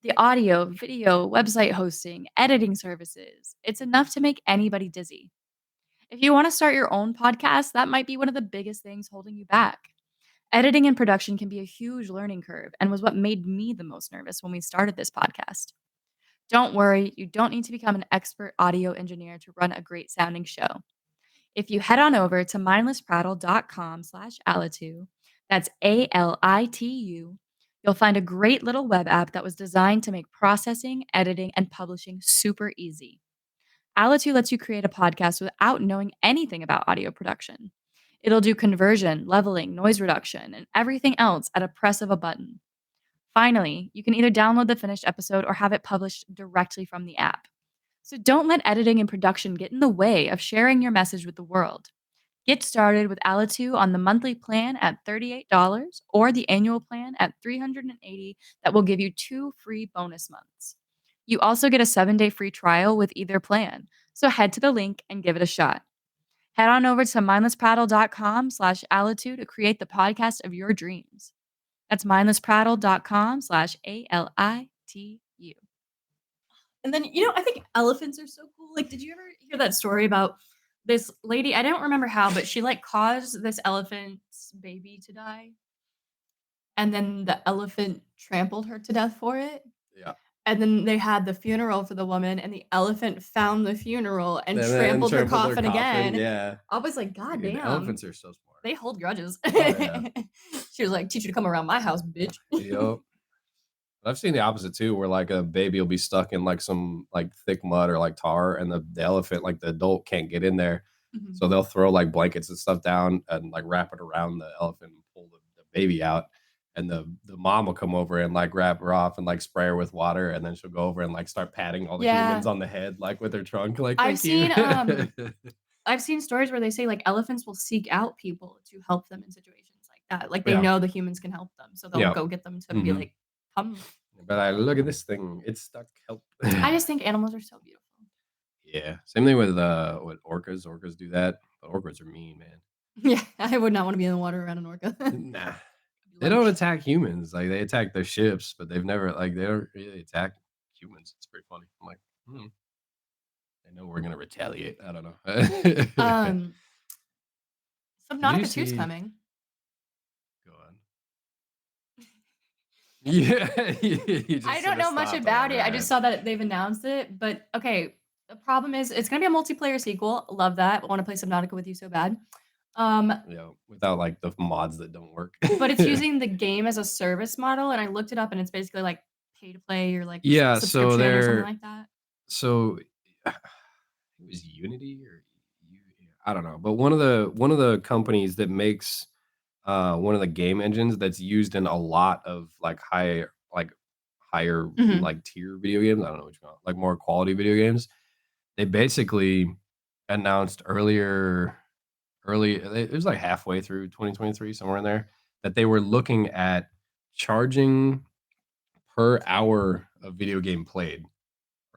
The audio, video, website hosting, editing services. It's enough to make anybody dizzy. If you want to start your own podcast, that might be one of the biggest things holding you back. Editing and production can be a huge learning curve and was what made me the most nervous when we started this podcast. Don't worry, you don't need to become an expert audio engineer to run a great sounding show. If you head on over to mindlessprattle.com/alitu, that's ALITU, you'll find a great little web app that was designed to make processing, editing, and publishing super easy. Alitu lets you create a podcast without knowing anything about audio production. It'll do conversion, leveling, noise reduction, and everything else at a press of a button. Finally, you can either download the finished episode or have it published directly from the app. So don't let editing and production get in the way of sharing your message with the world. Get started with Alitu on the monthly plan at $38 or the annual plan at $380 that will give you 2 free bonus months. You also get a 7-day free trial with either plan. So head to the link and give it a shot. Head on over to mindlessprattle.com/alitu to create the podcast of your dreams. That's mindlessprattle.com/ALITU. And then, I think elephants are so cool. Like, did you ever hear that story about this lady? I don't remember how, but she like caused this elephant's baby to die, and then the elephant trampled her to death for it. Yeah. And then they had the funeral for the woman, and the elephant found the funeral and And then trampled her trampled their coffin coffin, again. yeah. I was like, God Dude, damn, elephants are so smart. they hold grudges. Oh, yeah. She was like, teach you to come around my house, bitch. Yup. I've seen the opposite too, where like a baby will be stuck in like some like thick mud or like tar, and the elephant, like the adult, can't get in there. Mhm. So they'll throw like blankets and stuff down and like wrap it around the elephant and pull the baby out. And the mom will come over and like wrap her off and like spray her with water, and then she'll go over and like start patting all the humans Yeah. on the head, like with her trunk, like I've thank you. seen I've seen stories where they say like elephants will seek out people to help them in situations like that. Like they Yeah. know the humans can help them, so they'll Yeah. go get them to be Hmm. like, come. But I look at this thing, it's stuck. Help. I just think animals are so beautiful. Yeah. Same thing with orcas. Orcas do that, but orcas are mean, man. Yeah, I would not want to be in the water around an orca. Nah. They don't Lunch. attack humans. Like they attack their ships, but they've never like they don't really attack humans. It's pretty funny. I'm like, they know we're gonna retaliate. I don't know. Um, Did you Subnautica 2's see? coming. Go on. Yeah, you I just don't should have know much stopped. about it. I Man. just saw that they've announced it, but okay. The problem is it's gonna be a multiplayer sequel. Love that. I want to play Subnautica with you so bad. Um, Without like the mods that don't work. but it's using the game as a service model, and I looked it up, and it's basically like pay to play or like Yeah, so subscription or something they're like that. so it was Unity or I don't know, but one of the companies that makes one of the game engines that's used in a lot of higher Mhm. like tier video games. I don't know what you call it, like more quality video games. They basically announced it was like halfway through 2023, somewhere in there, that they were looking at charging per hour of video game played,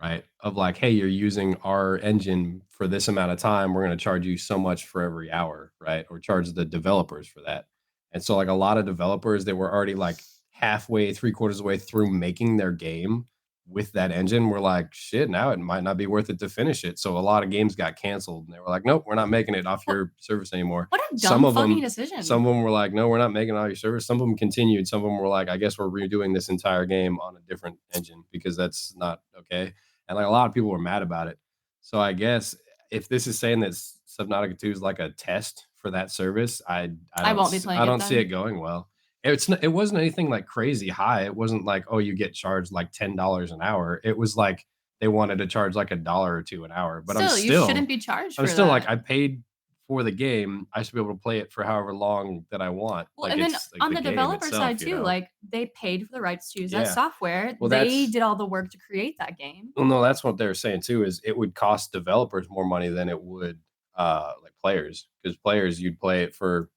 right? Of like, hey, you're using our engine for this amount of time. We're going to charge you so much for every hour, right? Or charge the developers for that. And so, like, a lot of developers that were already like halfway, three quarters of the way through making their game with that engine were like, shit, now it might not be worth it to finish it. So, a lot of games got canceled and they were like, nope, we're not making it off What your service anymore. what a Some dumb of fucking them, some decision. of them were like, no, we're not making it off your service. Some of them continued. Some of them were like, I guess we're redoing this entire game on a different engine because that's not okay, and like a lot of people were mad about it. So I guess if this is saying that Subnautica 2 is like a test for that service, I won't be I playing it don't see it then. going well. It wasn't anything like crazy high. It wasn't like, oh, you get charged like $10 an hour. It was like they wanted to charge like a dollar or two an hour. But Still, you shouldn't be charged I'm for still like that. I paid for the game. I should be able to play it for however long that I want. Well, Like and then it's like on the the game developer side itself, you too, know. like they paid for the rights to use that Yeah. software. Well, They that's did all the work to create that game. Well, no, that's what they're saying too, is it would cost developers more money than it would, like, players. Because players, you'd play it for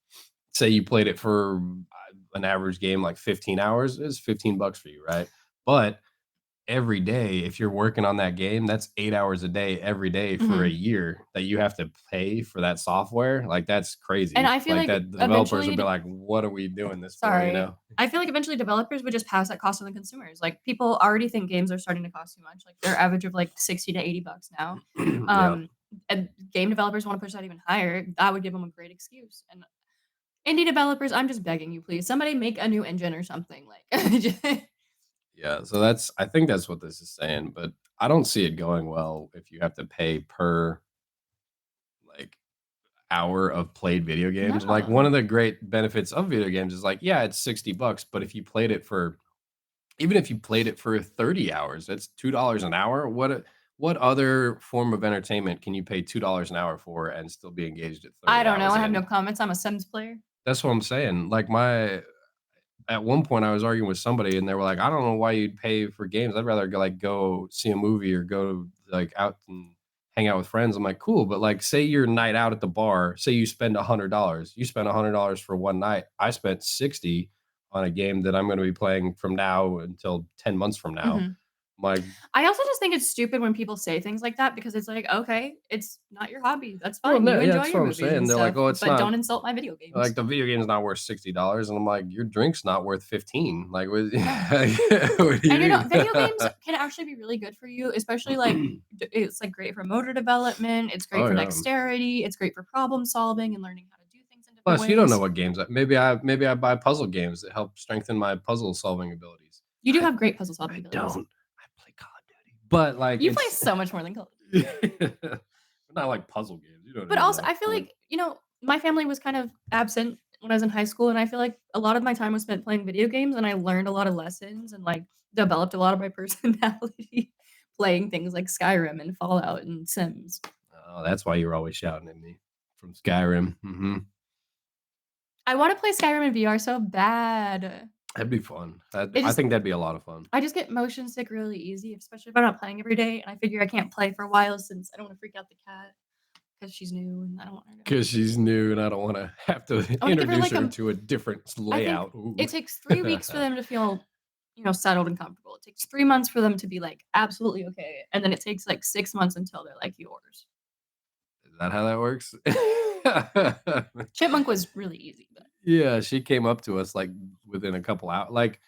say you played it for, an average game, like, 15 hours, it's 15 bucks for you, right? But every day, if you're working on that game, that's 8 hours a day every day for a Mhm. year that you have to pay for that software, like, that's And crazy. I feel Like, like that the developers would eventually be like, "What are we doing this for?" You sorry. know? I feel like eventually developers would just pass that cost on the consumers. Like people already think games are starting to cost too much. Like their average of like 60 to 80 bucks now. Yeah. And game developers want to push that even higher. That would give them a great excuse. And indie developers, I'm just begging you, please. Somebody make a new engine or something. Like Yeah, so that's I think that's what this is saying, but I don't see it going well if you have to pay per like hour of played video games. Like one no. of the great benefits of video games is like, yeah, it's 60 bucks, but if you played it for even if you played it for 30 hours, that's $2 an hour. What other form of entertainment can you pay $2 an hour for and still be engaged at I 30 don't know. hours I have no in? comments. I'm a Sims player. That's what I'm saying. Like my at one point I was arguing with somebody and they were like, "I don't know why you'd pay for games. I'd rather go see a movie or go like out and hang out with friends." I'm like, "Cool, but like say your night out at the bar, say you spend $100. You spend $100 for one night. I spent 60 on a game that I'm going to be playing from now until 10 months from now. Mhm. like, I also just think it's stupid when people say things like that because it's like, okay, it's not your hobby. That's well, fine. no, You yeah, enjoy that's what your I'm movies saying. and They're like, stuff, "Oh, it's but not don't insult my video like games. the video game's not worth $60," and I'm like, "Your drink's not worth 15." Like, what, Yeah. what do you And mean? video games can actually be really good for you, especially like it's like great for motor development. It's great Oh for yeah. dexterity. It's great for problem solving and learning how to do things in different Plus, you don't know ways. what games. Maybe I buy puzzle games that help strengthen my puzzle solving abilities. You do I have great puzzle solving I abilities. don't. I play Call of Duty, but like You play it's so much more than Call of Duty. not like puzzle games. You know what I But mean? also, Like, I feel like, my family was kind of absent when I was in high school, and I feel like a lot of my time was spent playing video games, and I learned a lot of lessons and, like, developed a lot of my personality playing things like Skyrim and Fallout and Sims. oh, that's why you're always shouting at me from Skyrim. I wanna play Skyrim in VR so bad. That'd be fun. It I just think that'd be a lot of fun. I just get motion sick really easy, especially if I'm not playing every day, and I figure I can't play for a while since I don't wanna freak out the cat because she's new, and I don't want her to. Because she's new and I don't want to have to I wanna give her, introduce like, her a to a different I think layout. Ooh. it takes 3 weeks for them to feel, settled and comfortable. It takes 3 months for them to be, like, absolutely okay, and then it takes, like, 6 months until they're, like, yours. Is that how that works? Chipmunk was really easy, but Yeah, she came up to us, like, within a couple hours. Like,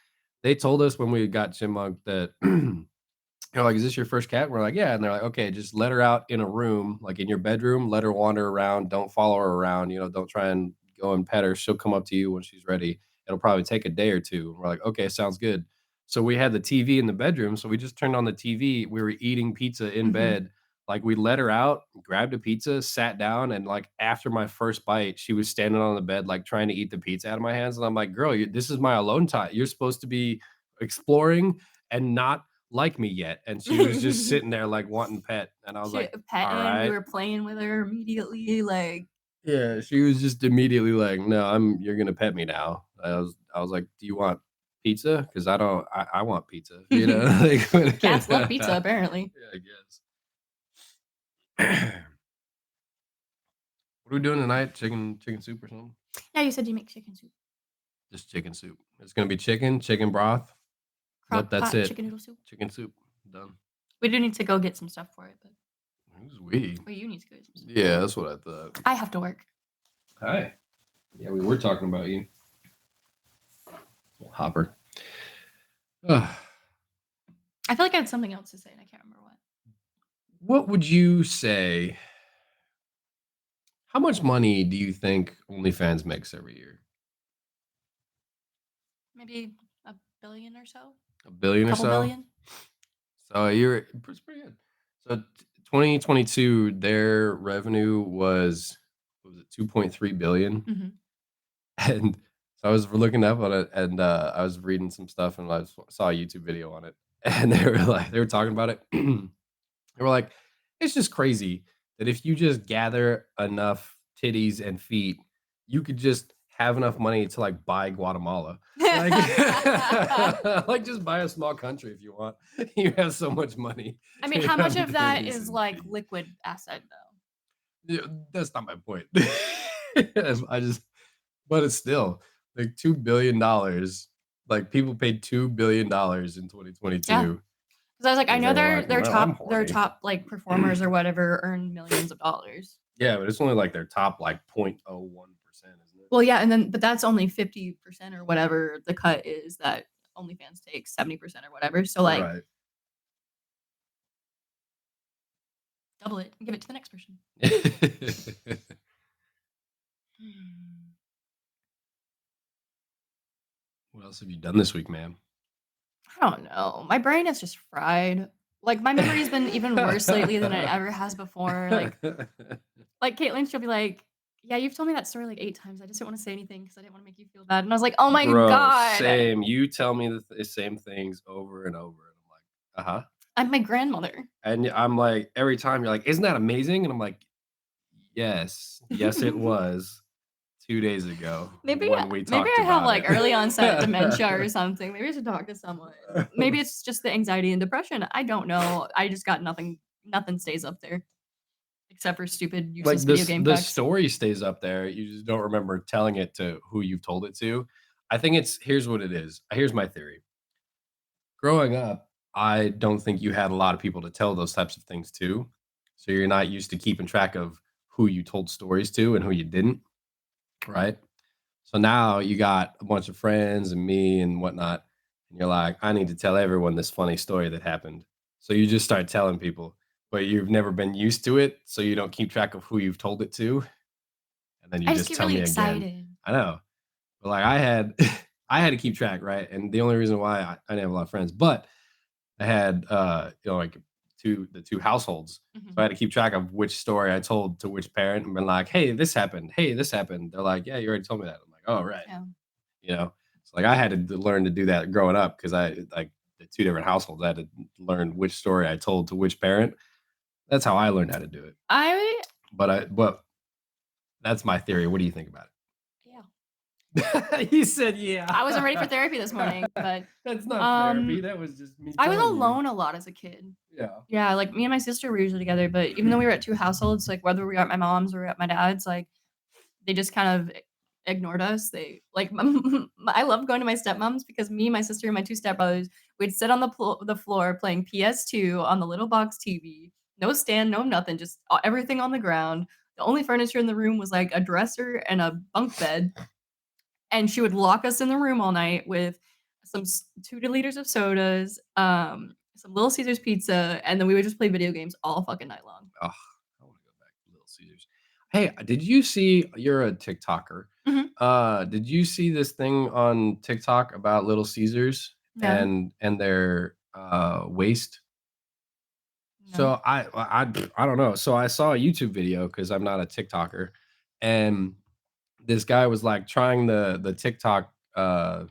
they told us when we got Chipmunk that they're like, "Is this your first cat?" We're like, "Yeah," and they're like, "Okay, just let her out in a room, like, in your bedroom, let her wander around, don't follow her around, don't try and go and pet her, she'll come up to you when she's ready. It'll probably take a day or 2." And we're like, "Okay, sounds good." So we had the TV in the bedroom, so we just turned on the TV, we were eating pizza in mhm. bed, like, we let her out, grabbed a pizza, sat down, and, like, after my first bite, she was standing on the bed, like, trying to eat the pizza out of my hands, and I'm like, "Girl, this is my alone time. You're supposed to be exploring and not like me yet." And she was just sitting there like wanting pet. And I was She like, all petting, you right. were playing with her immediately, like Yeah, she was just immediately like, no, you're gonna pet me now. I was like, do you want pizza? Because I want pizza, Like, cats love yeah, pizza, apparently. I guess. What are we doing tonight? Chicken soup or something? Yeah, you said you make chicken soup. Just chicken soup. It's gonna be chicken broth. Crock That's pot it. chicken noodle soup. Chicken soup. Done. We do need to go get some stuff for it, but Who's we? or you need to go get some stuff. Yeah, that's what I thought. I have to work. Hi. Yeah, we were talking about you. Hopper. Ugh. I feel like I had something else to say and I can't remember what. What would you say? How much money do you think OnlyFans makes every year? Maybe a billion or so? A billion or Couple so? billion? So it's pretty good. So 2022, their revenue was, what was it, 2.3 billion? Mhm. And so I was looking up on it, and I was reading some stuff, and saw a YouTube video on it. And they were talking about it. They were like, it's just crazy that if you just gather enough titties and feet, you could just have enough money to like buy Guatemala. Like, like just buy a small country if you want. You have so much money. I mean, You how much have of that titties is, and like, feet. liquid asset, though? Yeah, that's not my point. I just, but it's still like $2 billion. Like people paid $2 billion in Yeah, 2022 because I was like, I because know they were their like, their well, I'm top their horny. top, like, performers or whatever earn millions of dollars. Yeah, but it's only like their top like 0.01%, isn't it? Well, yeah, but that's only 50% or whatever the cut is that OnlyFans takes, 70% or whatever, so, like, Right. double it and give it to the next person. Hmm. What else have you done this week, man? I don't know. My brain is just fried. Like, my memory's been even worse lately than it ever has before. Like Caitlin, she'll be like, "Yeah, you've told me that story like 8 times. I just didn't wanna say anything because I didn't wanna make you feel bad." And I was like, "Oh my Bro, god." same. You tell me the same things over and over, and I'm like, uh-huh. I'm my grandmother. And I'm like, every time you're like, isn't that amazing? And I'm like, yes, yes, it was 2 days ago Maybe when we maybe talked I have, about like, it. early onset dementia or something. Maybe I should talk to someone. Maybe it's just the anxiety and depression. I don't know. I just got nothing stays up there except for stupid, Like useless video this, game the facts. story stays up there. You just don't remember telling it to who you've told it to. I think here's what it is. Here's my theory. Growing up, I don't think you had a lot of people to tell those types of things to. So you're not used to keeping track of who you told stories to and who you didn't, right? So now you got a bunch of friends and me and whatnot, and you're like, I need to tell everyone this funny story that happened. So you just start telling people, but you've never been used to it. So you don't keep track of who you've told it to. And then you I just just get tell really me again. excited. I know. But like I had, I had to keep track, right? And the only reason why I didn't have a lot of friends, but I had, like the two households. So I Mhm. had to keep track of which story I told to which parent and been like, hey, this happened. Hey, this happened. They're like, yeah, you already told me that. I'm like, oh, right. Yeah. You know, so like I had to learn to do that growing up because I like the two different households. I had to learn which story I told to which parent. That's how I learned how to do it. I But that's my theory. What do you think about yeah. it? He said, yeah. I wasn't ready for therapy this morning, but, That's not therapy. um, That was just me I was telling you. alone a lot as a kid. Yeah. Yeah, like, me and my sister were usually together, but even though we were at 2 households, like, whether we were at my mom's or at my dad's, like, they just kind of ignored us. They like, I love going to my stepmom's because me, my sister, and my 2 stepbrothers, we'd sit on the floor playing PS2 on the little box TV. No stand, no nothing, just everything on the ground. The only furniture in the room was, like, a dresser and a bunk bed, and she would lock us in the room all night with some 2 liters of sodas, some Little Caesars pizza, and then we would just play video games all fucking night long. Oh, I want to go back to Little Caesars. Hey, did you see you're a TikToker? Mhm. Did you see this thing on TikTok about Little Caesars No, and their waste? no. So I don't know. So I saw a YouTube video because I'm not a TikToker, and this guy was like trying the TikTok the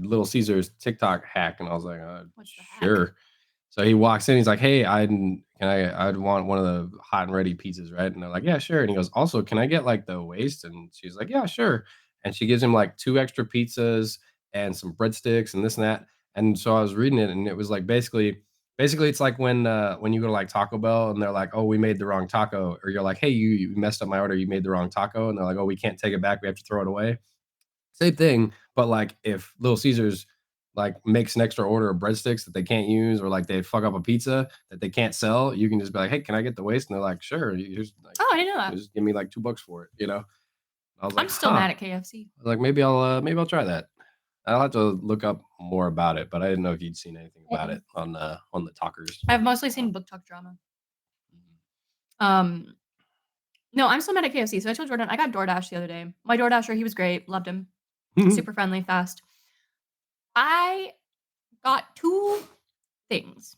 Little Caesars TikTok hack, and I was like, What's the hack? sure. So he walks in, he's like, "Hey, I'd want one of the hot and ready pizzas, right?" And they're like, "Yeah, sure." And he goes, "Also, can I get like the waist?" And she's like, "Yeah, sure." And she gives him like two extra pizzas and some breadsticks and this and that. And so I was reading it, and it was like basically it's like when you go to like Taco Bell and they're like, "Oh, we made the wrong taco," or you're like, "Hey, you messed up my order, you made the wrong taco," and they're like, "Oh, we can't take it back, we have to throw it away." Same thing, but, like, if Little Caesars, like, makes an extra order of breadsticks that they can't use or, like, they fuck up a pizza that they can't sell, you can just be like, "Hey, can I get the waste?" And they're like, "Sure, here's, like, Oh, I didn't know that. just give me, like, $2 for it," you know? I was I'm like, still "Huh." mad at KFC. I was like, maybe I'll try that." I'll have to look up more about it, but I didn't know if you'd seen anything about Mm-mm. it on the talkers. I've mostly seen book talk drama. Um, no, I'm still mad at KFC. So I told Jordan I got DoorDash the other day. My DoorDasher, he was great, loved him, Mhm. super friendly, fast. I got 2 things.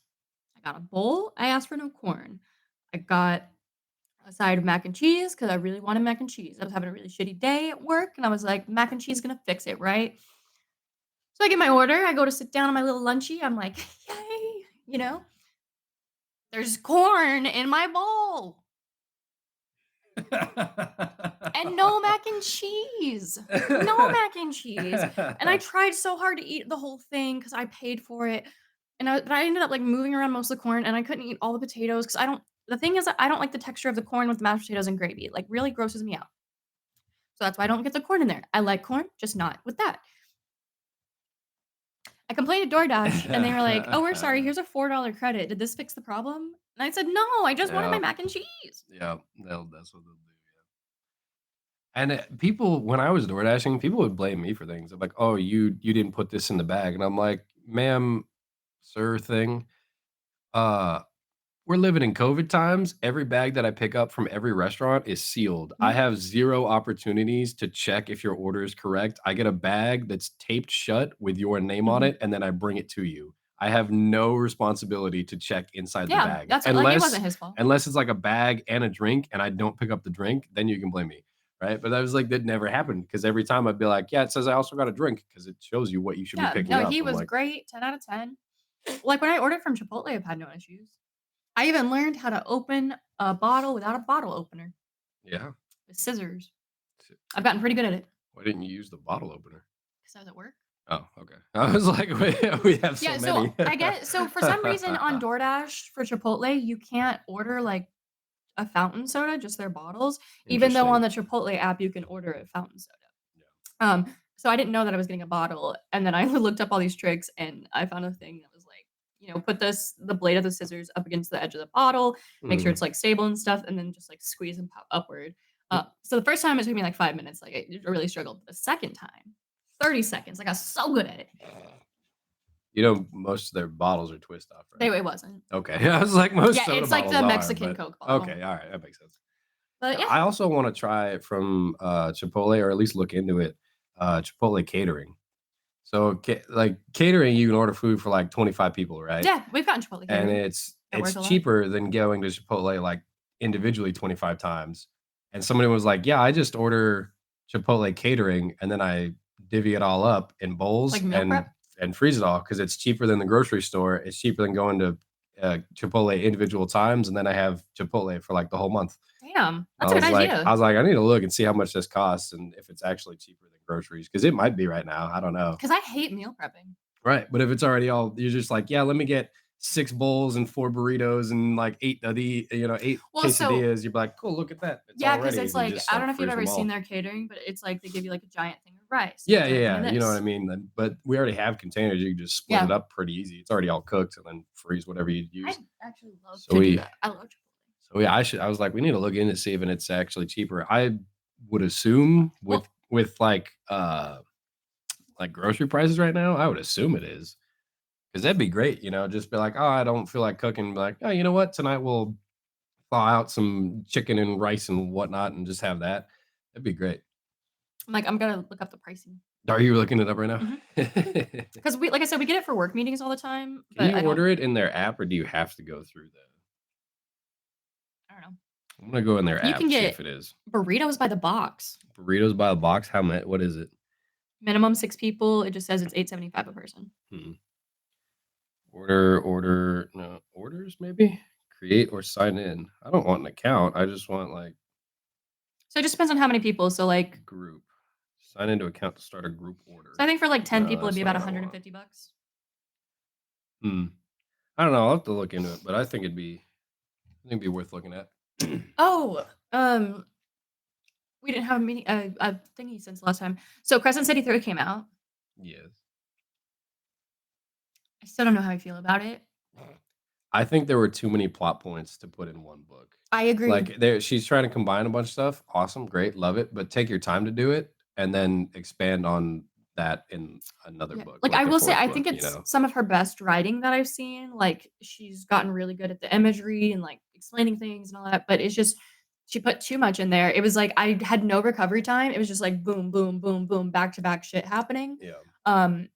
I got a bowl. I asked for no corn. I got a side of mac and cheese because I really wanted mac and cheese. I was having a really shitty day at work, and I was like, mac and cheese is gonna fix it, right? So I get my order. I go to sit down on my little lunchy. I'm like, yay, you know, there's corn in my bowl and no mac and cheese. No mac and cheese. And I tried so hard to eat the whole thing because I paid for it. But I ended up like moving around most of the corn and I couldn't eat all the potatoes because I don't. The thing is, that I don't like the texture of the corn with mashed potatoes and gravy. It like really grosses me out. So that's why I don't get the corn in there. I like corn, just not with that. I complained to DoorDash and they were like, "Oh, we're sorry. Here's a $4 credit. Did this fix the problem?" And I said, "No, I just wanted my Yeah, mac and cheese." yeah, that's what they'll do. And, people when I was door dashing, people would blame me for things. They're like, "Oh, you didn't put this in the bag." And I'm like, "Ma'am, sir thing, uh, we're living in COVID times. Every bag that I pick up from every restaurant is sealed. I Mhm. have 0 opportunities to check if your order is correct. I get a bag that's taped shut with your name on Mhm. it, and then I bring it to you. I have no responsibility to check inside the Yeah, bag. that's like, it Unless wasn't his fault. unless it's like a bag and a drink and I don't pick up the drink, then you can blame me, right? But I was like, that never happened because every time I'd be like, "Yeah, it says I also got a drink," because it shows you what you should be Yeah, picking no, up. he I'm was like, great, 10 out of 10. Like, when I ordered from Chipotle, I've had no issues. I even learned how to open a bottle without a bottle opener "Yeah, with scissors. I've gotten pretty good at it why didn't you use the bottle opener?" because I was at work. Oh, okay. I was like, we have so Yeah, so many. I get so for some reason on DoorDash for Chipotle, you can't order, like, a fountain soda, just their bottles, even though on Interesting. the Chipotle app, you can order a fountain soda. Yeah. So I didn't know that I was getting a bottle, and then I looked up all these tricks, and I found a thing that was like put the blade of the scissors up against the edge of the bottle, make sure Mhm. it's like stable and stuff, and then just like squeeze and pop upward. So the first time it took me like 5 minutes. Like I really struggled. The second time, 30 seconds. Like I got so good at it. You know, most of their bottles are twist off, right? It wasn't. Okay. I was like, most Yeah, soda it's like bottles the are, Mexican but Coke bottle. okay, all right, that makes sense. But yeah, I also wanna try it from, Chipotle or at least look into it, Chipotle catering. So, like, catering, you can order food for, like, 25 people, right? yeah, we've gotten Chipotle And catering it's at work it's a lot. cheaper than going to Chipotle, like, individually 25 times. And somebody was like, "Yeah, I just order Chipotle catering, and then I divvy it all up in bowls Like meal prep. and freeze it all because it's cheaper than the grocery store. It's cheaper than going to, Chipotle individual times, and then I have Chipotle for, like, the whole month." Damn, I that's a good was like I idea. was like, "I need to look and see how much this costs and if it's actually cheaper than groceries because it might be right now, I don't know." Because I hate meal prepping. Right, but if it's already all you're just like, "Yeah, let me get 6 bowls and 4 burritos and, like, 8 of 8 Well, so quesadillas." You're like, "Cool, look at that. It's yeah, all because ready," it's and you like just I start don't know if you've freezing ever them seen all. their catering, but it's like they give you like a giant thing of rice and a Yeah, giant thing yeah, of yeah, you know what I this. mean? But we already have containers, you can just split it Yeah, up pretty easy. It's already all cooked and then freeze whatever you I use. actually love So to do we that. I love Chipotle. yeah, I was like, "We need to look into see if it's actually cheaper." I would assume Well, with, like, grocery prices right now, I would assume it is. 'Cause that'd be great, just be like, "Oh, I don't feel like cooking." Be like, "Oh, you know what? Tonight we'll thaw out some chicken and rice and whatnot and just have that." That'd be great. I'm like I'm gonna look up the pricing. Are you looking it up right now? Mhm. Can Because like I said, we get it for work meetings all the time, but you order it in their app or do you have to go through the I don't know. I'm gonna go in their You can app, see if get it is. burritos by the box. Burritos by the box, how much? What is it? Minimum 6 people. It just says it's 8.75 a person. Hmm. No, orders maybe? Create or sign in. I don't want an account. I just want, like, So it just depends on how many people. So like, group. Sign into account to start a group so order. I think for like 10 No, people, it'd that's be not about what I want. 150 bucks. Hmm. I don't know. I'll have to look into it, but I think it'd be worth looking at. Oh, we didn't have a meeting, a thingy since last time. So Crescent City 3 came out. Yes. I still don't know how I feel about it. I think there were too many plot points to put in one book. I agree. Like she's trying to combine a bunch of stuff. Awesome, great, love it. But take your time to do it and then expand on that in another Yeah, book, like, I like a will say, fourth I book, think it's some of her best writing that I've seen, like, she's gotten really good at the imagery and, like, explaining things and all that, but it's just she put too much in there. It was like I had no recovery time. It was just like boom, boom, boom, boom, back to back shit happening. Yeah. Um,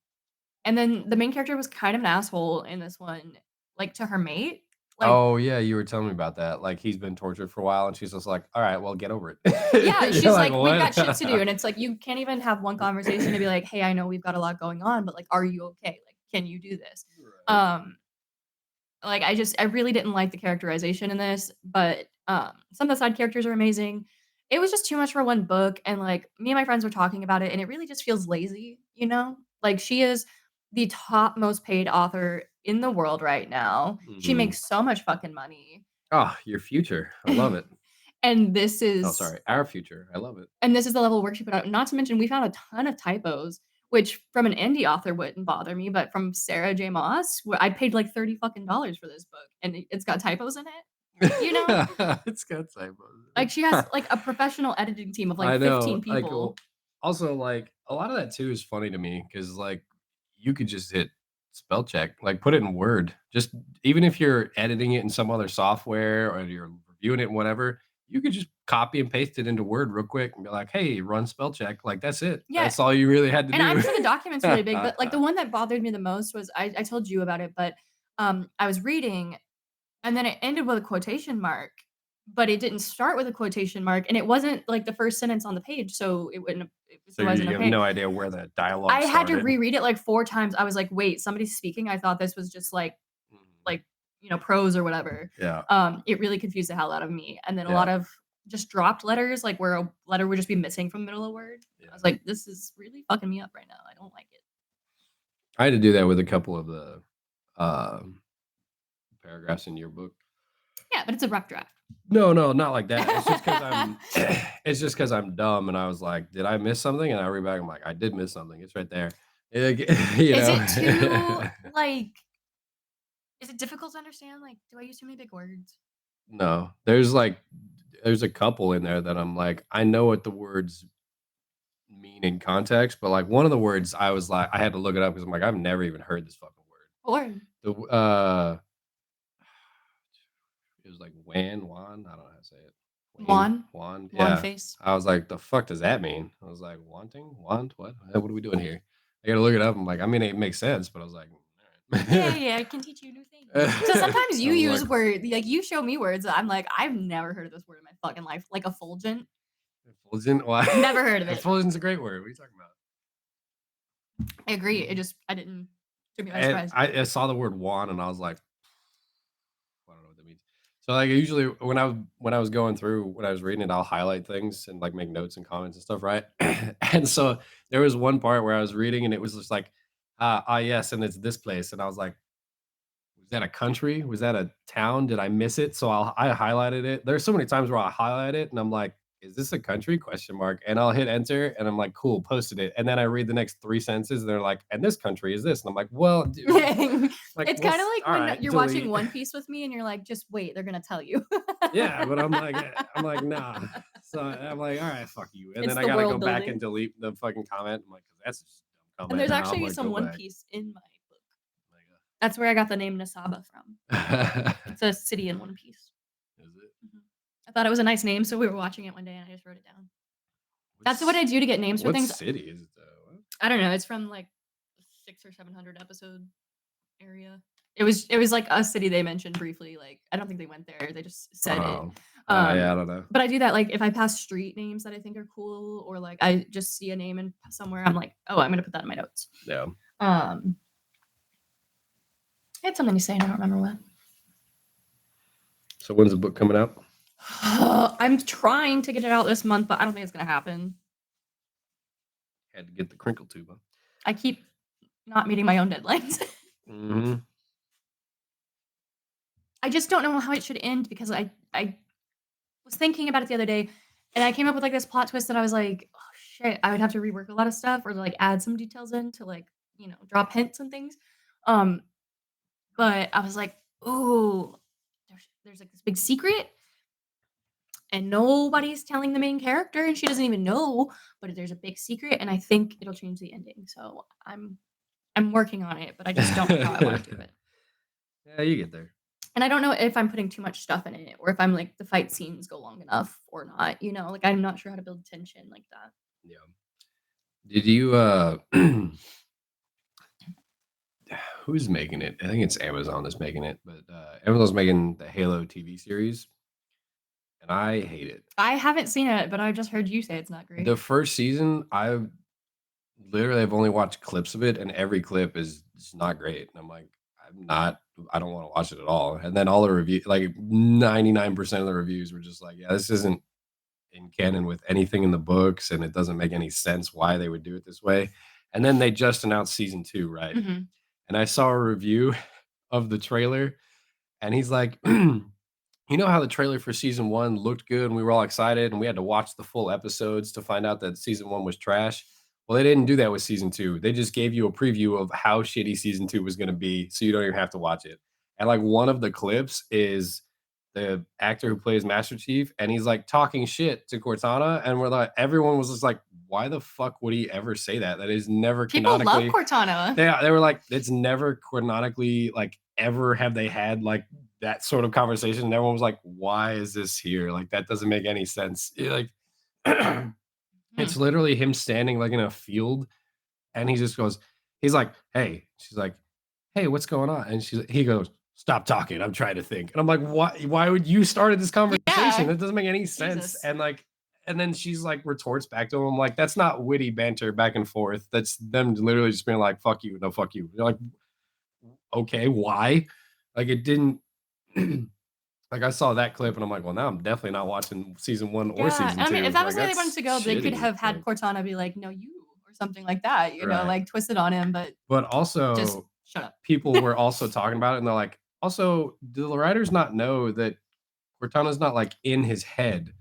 and then the main character was kind of an asshole in this one, like, to her mate. Like, Oh yeah, you were telling me about that. Like he's been tortured for a while and she's just like, all right, well, get over yeah, it. You're she's like, like, "We've got shit to do," what? and it's like, you can't even have one conversation to be like, "Hey, I know we've got a lot going on, but, like, are you okay? Like, can you do this?" Right. Um Like, I really didn't like the characterization in this, but, some of the side characters are amazing. It was just too much for one book, and, like, me and my friends were talking about it, and it really just feels lazy, you know? Like, she is the top most paid author in the world right now. She Mhm. makes so much fucking money. Ah, your future. I love it. And this Oh, is sorry, our future. I love it. and this is the level of work she put out. Not to mention we found a ton of typos, which from an indie author wouldn't bother me, but from Sarah J. Maas, I paid like 30 fucking dollars for this book, and it's got typos in it, you know? It's got typos. Like, she has, like, a professional editing team of, like, I 15 know. Like, people. also, like, a lot of that too is funny to me because, like, you could just hit spell check, like, put it in Word. Just even if you're editing it in some other software or you're reviewing it, whatever, you could just copy and paste it into Word real quick and be like, hey, run spell check. Like, that's it. Yeah, That's all you really had to and I'm do. sure the document's really big, but, like, the one that bothered me the most was I told you about it, but, I was reading, and then it ended with a quotation mark, but it didn't start with a quotation mark, and it wasn't, like, the first sentence on the page, so it wouldn't have So it wasn't you have okay. no idea where that dialogue I had to started. reread it, like, 4 times. I was like, "Wait, somebody's speaking? I thought this was just, Mhm. like, prose or whatever." Yeah. It really confused the hell out of me, and then a Yeah. lot of just dropped letters, like, where a letter would just be missing from the middle of a word. I was Yeah. like, "This is really fucking me up right now. I don't like it." I had to do that with a couple of the um, paragraphs in your book. Yeah, but it's a rough draft. No, no, not like that. It's just because it's just because 'cause I'm dumb and I was like, "Did I miss something?" And I read back, I'm like, "I did miss something. It's right there." Like, you Is know? it too, like Is it difficult to understand? Like, do I use too many big words? No, there's a couple in there that I'm like, I know what the words mean in context, but like one of the words I was like, I had to look it up because I'm like, I've never even heard this fucking word. Or It was like Wan, I don't know how to say it. Juan? Wand, Juan yeah. face? I was like, "The fuck does that mean?" I was like, "Wanting? Want? What? What are we doing here?" I gotta look it up. I'm like, I mean, it makes sense, but I was like, Yeah, "Alright." yeah, I can teach you new things. So sometimes I you was like, use word like, you show me words that I'm like, "I've never heard of this word in my fucking life." Like effulgent? "Effulgent? Why?" Never heard of it. Effulgent's a great word. What are you talking about? I agree. I didn't took me by And surprise. I saw the word "want" and I was like, I don't know what that means. So, like, usually when I was going through when I was reading it, I'll highlight things and, like, make notes and comments and stuff, right? And so, there was one part where I was reading and it was just like, yes, and it's this place," and I was like, was that a country? Was that a town? Did I miss it? So I highlighted it. There's so many times where I highlight it and I'm like, is this a country? Question mark. And I'll hit enter and I'm like, cool, posted it. And then I read the next three sentences and they're like, and this country is this. And I'm like, well, dude, like, It's kinda like all when right, you're watching delete. One Piece with me and you're like, "Just wait, they're gonna tell you." Yeah, but I'm like, nah. So I'm like, all right, fuck you. And It's then I the gotta go world back and building. delete the fucking comment. I'm like, 'cause that's just a dumb And comment there's now. I'm actually like, some go One back. Piece in my book. Like, That's where I got the name Nasaba from. is It's a city in One Piece. it? Mhm. I thought it was a nice name, so we were watching it one day and I just wrote it down. That's what What's I do to get names for what things. city is it though? What? I don't know, it's from, like, 6 or 700 episode area. It was, like, a city they mentioned briefly, like, I don't think they went there, they just said it. Oh, yeah, I Um, don't know. but I do that, like, if I pass street names that I think are cool or, like, I just see a name in somewhere, I'm like, "Oh, I'm gonna put that in my notes." Yeah. Um, I had something to say and I don't remember what. So when's the book coming out? I'm trying to get it out this month, but I don't think it's gonna happen. Had to get the crinkle tube, huh? I keep not meeting my own deadlines. Mhm. I just don't know how it should end because I was thinking about it the other day and I came up with like this plot twist that I was like, oh shit, I would have to rework a lot of stuff or like add some details in to like, drop hints and things. Um, but I was like, ooh, there's like this big secret and nobody's telling the main character and she doesn't even know, but there's a big secret and I think it'll change the ending. So I'm working on it, but I just don't know how I want to do it. Yeah, you get there. And I don't know if I'm putting too much stuff in it or if I'm like the fight scenes go long enough or not, like I'm not sure how to build tension like that. Yeah. Did you, who's making it? I think it's Amazon that's making it, but, Amazon's making the Halo TV series, and I hate it. I haven't seen it, but I just heard you say it's not great. The first season, I've only watched clips of it, and every clip is just not great, and I'm like, I don't wanna watch it at all, and then all the review like, 99% of the reviews were just like, "Yeah, this isn't in canon with anything in the books, and it doesn't make any sense why they would do it this way." And then they just announced season 2, right? Mhm. And I saw a review of the trailer, and he's like, "You know how the trailer for season 1 looked good, and we were all excited, and we had to watch the full episodes to find out that season 1 was trash? Well, they didn't do that with season 2. They just gave you a preview of how shitty season 2 was gonna be, so you don't even have to watch it." And, like, one of the clips is the actor who plays Master Chief, and he's, like, talking shit to Cortana, and we're like everyone was just like, "Why the fuck would he ever say that? That is never People love canonically." Cortana. They were like, "It's never canonically, like, ever have they had, like, that sort of conversation," and everyone was like, "Why is this here? Like, that doesn't make any sense." Like, Hmm. it's literally him standing, like, in a field, and he just goes he's like, "Hey." She's like, "Hey, what's going on?" And he goes, "Stop talking, I'm trying to think." And I'm like, Why would you started this conversation? Yeah. That doesn't make any sense." Jesus. And, like and then she's, like, retorts back to him. I'm like, "That's not witty banter back and forth. That's them literally just being like, 'Fuck you. No, fuck you.'" You're like, "Okay, why?" Like, it didn't like, I saw that clip, and I'm like, "Well, now I'm definitely not watching season 1 or Yeah. season And I mean, 2." if that was Like, the way they wanted that's to go, they could shitty. have had Like Cortana be like, "No, you," or something like that, right. like twist it on him, but But just also, shut up. people were also talking about it, and they're like, "Also, do the writers not know that Cortana's not, like, in his head?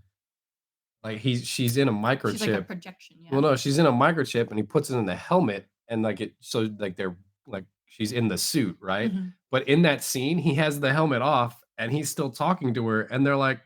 Like, she's in a She's like a microchip." projection, Well, yeah. no, she's in a microchip, and he puts it in the helmet, and, like, it so, like, they're, like, she's in the suit, right? Mhm. But in that scene, he has the helmet off and he's still talking to her, and they're like,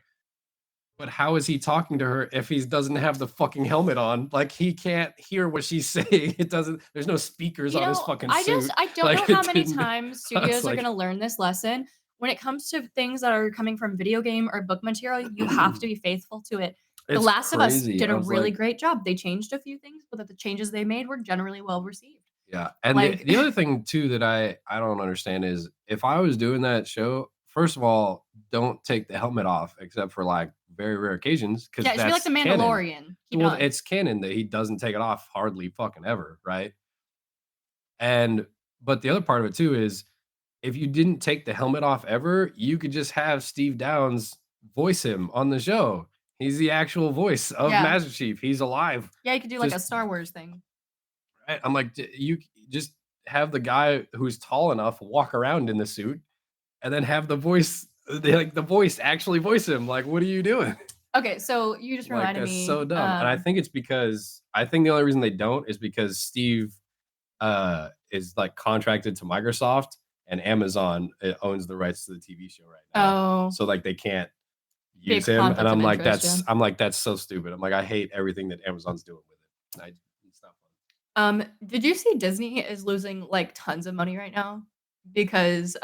"But how is he talking to her if he doesn't have the fucking helmet on? Like, he can't hear what she's saying. It doesn't there's no speakers You on his know, fucking I just suit." I don't know Like, how it many didn't times I was studios are like, gonna learn this lesson. When it comes to things that are coming from video game or book material, you have to be faithful to it. The it's Last of Us crazy. did I a was really like, great job. They changed a few things, but the changes they made were generally well received. yeah, and the Like the other thing too that I don't understand is if I was doing that show, first of all, don't take the helmet off except for, like, very rare occasions because yeah, it should be like The that's canon. Mandalorian. Keep it Well, on. it's canon that he doesn't take it off hardly fucking ever, right? And but the other part of it too is if you didn't take the helmet off ever, you could just have Steve Downes voice him on the show. He's the actual voice of Yeah. Master Chief. He's alive. Yeah, you could do like a Just Star Wars thing. right? I'm like, you just have the guy who's tall enough walk around in the suit, and then have the voice, the voice actually voice him. Like, what are you doing? Okay, so you just Like, reminded that's me, so dumb. And I think the only reason they don't is because Steve is like contracted to Microsoft, and Amazon owns the rights to the TV show right now. oh, So like they can't be a use him, and conflict of interest, yeah. I'm like that's so stupid. I'm like I hate everything that Amazon's doing with it. It's not fun. Did you see Disney is losing like tons of money right now because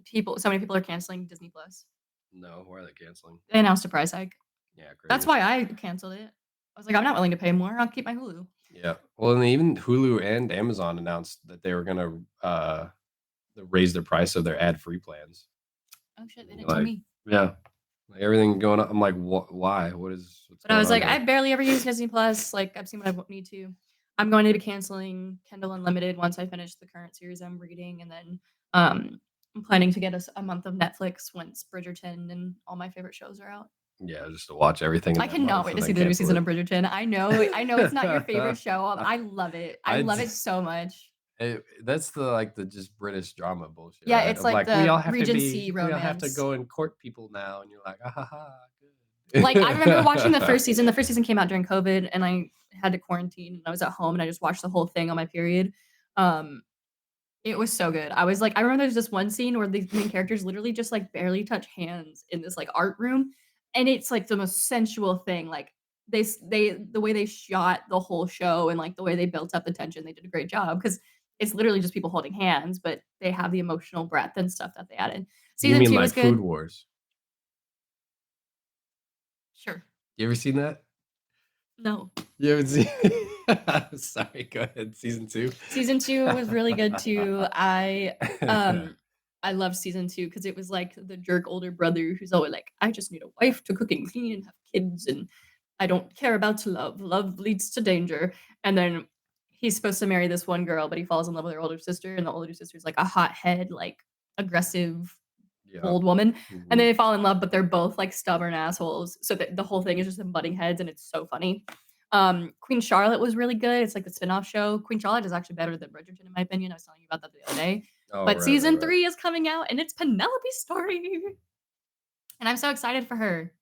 people so many people are canceling Disney Plus. No, why are they canceling? They announced a price hike. Yeah, That's crazy. why I canceled it. I was like, I'm not willing to pay more. I'll keep my Hulu. Yeah. Well, and even Hulu and Amazon announced that they were gonna raise the price of their ad free plans. Oh shit, they And didn't you're tell like, me. yeah, like everything going on. I'm like, why? What's But I going was on like, here? I barely ever use Disney Plus. Like, I've seen what I need to. I'm going to be canceling Kindle Unlimited once I finish the current series I'm reading, and then I'm planning to get a month of Netflix once Bridgerton and all my favorite shows are out. Yeah, just to watch everything in I that cannot month wait and to see then the new cancel season it. of Bridgerton. I know it's not your favorite show. I love it. I I love d it so much. that's the, like, the just British drama bullshit, Yeah, right? it's Of like like, "We all the have to Regency be we all have to romance. go and court people now," and you're like, "Ah, ha, ha, Like, I remember watching the good." first season. The first season came out during COVID, and I had to quarantine, and I was at home, and I just watched the whole thing on my period. Um, it was so good. I was like, I remember there's this one scene where the main characters literally just like barely touch hands in this like art room, and it's like the most sensual thing. Like they the way they shot the whole show and like the way they built up the tension, they did a great job because it's literally just people holding hands, but they have the emotional breadth and stuff that they added. You Season mean 2 like was Food good. Wars. Sure. You ever seen that? No. You haven't seen Sorry, go ahead. Season 2? Season 2 was really good too. I love season 2 because it was like the jerk older brother who's always like, I just need a wife to cook and clean and have kids, and I don't care about love. Love leads to danger. And then he's supposed to marry this one girl, but he falls in love with her older sister, and the older sister's like a hothead, like aggressive Yeah. old woman. And Mhm. they fall in love, but they're both like stubborn assholes. So the whole thing is just them butting heads, and it's so funny. Queen Charlotte was really good. It's like the spin-off show. Queen Charlotte is actually better than Bridgerton, in my opinion. I was telling you about that the other day. Oh, But right, right, season right. 3 is coming out, and it's Penelope's story. And I'm so excited for her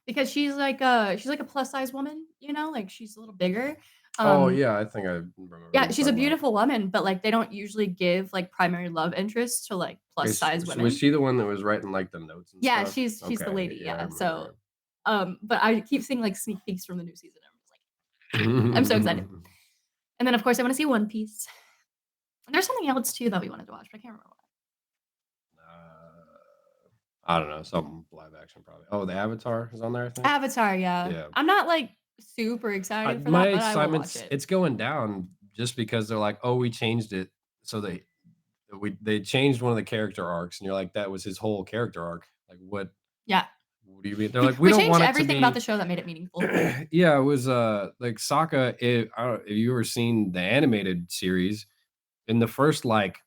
because she's like a plus size woman, you know, like she's a little bigger. Oh, Um, yeah, I think I remember who yeah, you're she's a talking about. beautiful woman, but like they don't usually give like primary love interest to like plus size Was women. she the one that was writing, like, the notes and Yeah, stuff? she's the Okay, lady, yeah, I yeah. remember So her. but I keep seeing like sneak peeks from the new season. I'm just like, I'm so excited. And then of course I want to see One Piece. And there's something else too that we wanted to watch, but I can't remember what. I don't know, something live action probably. Oh, the Avatar is on there, I think? Avatar, yeah. Yeah. I'm not like super excited for My that, but I will watch excitement's it. it's going down just because they're like, "Oh, we changed it." So they changed one of the character arcs, and you're like, "That was his whole character arc." Like, Yeah. what do you mean? They're like, "We We don't changed want it to everything about be." the show that made it meaningful. Yeah, it was, like, Sokka, I don't if you ever seen the animated series, in the first, like,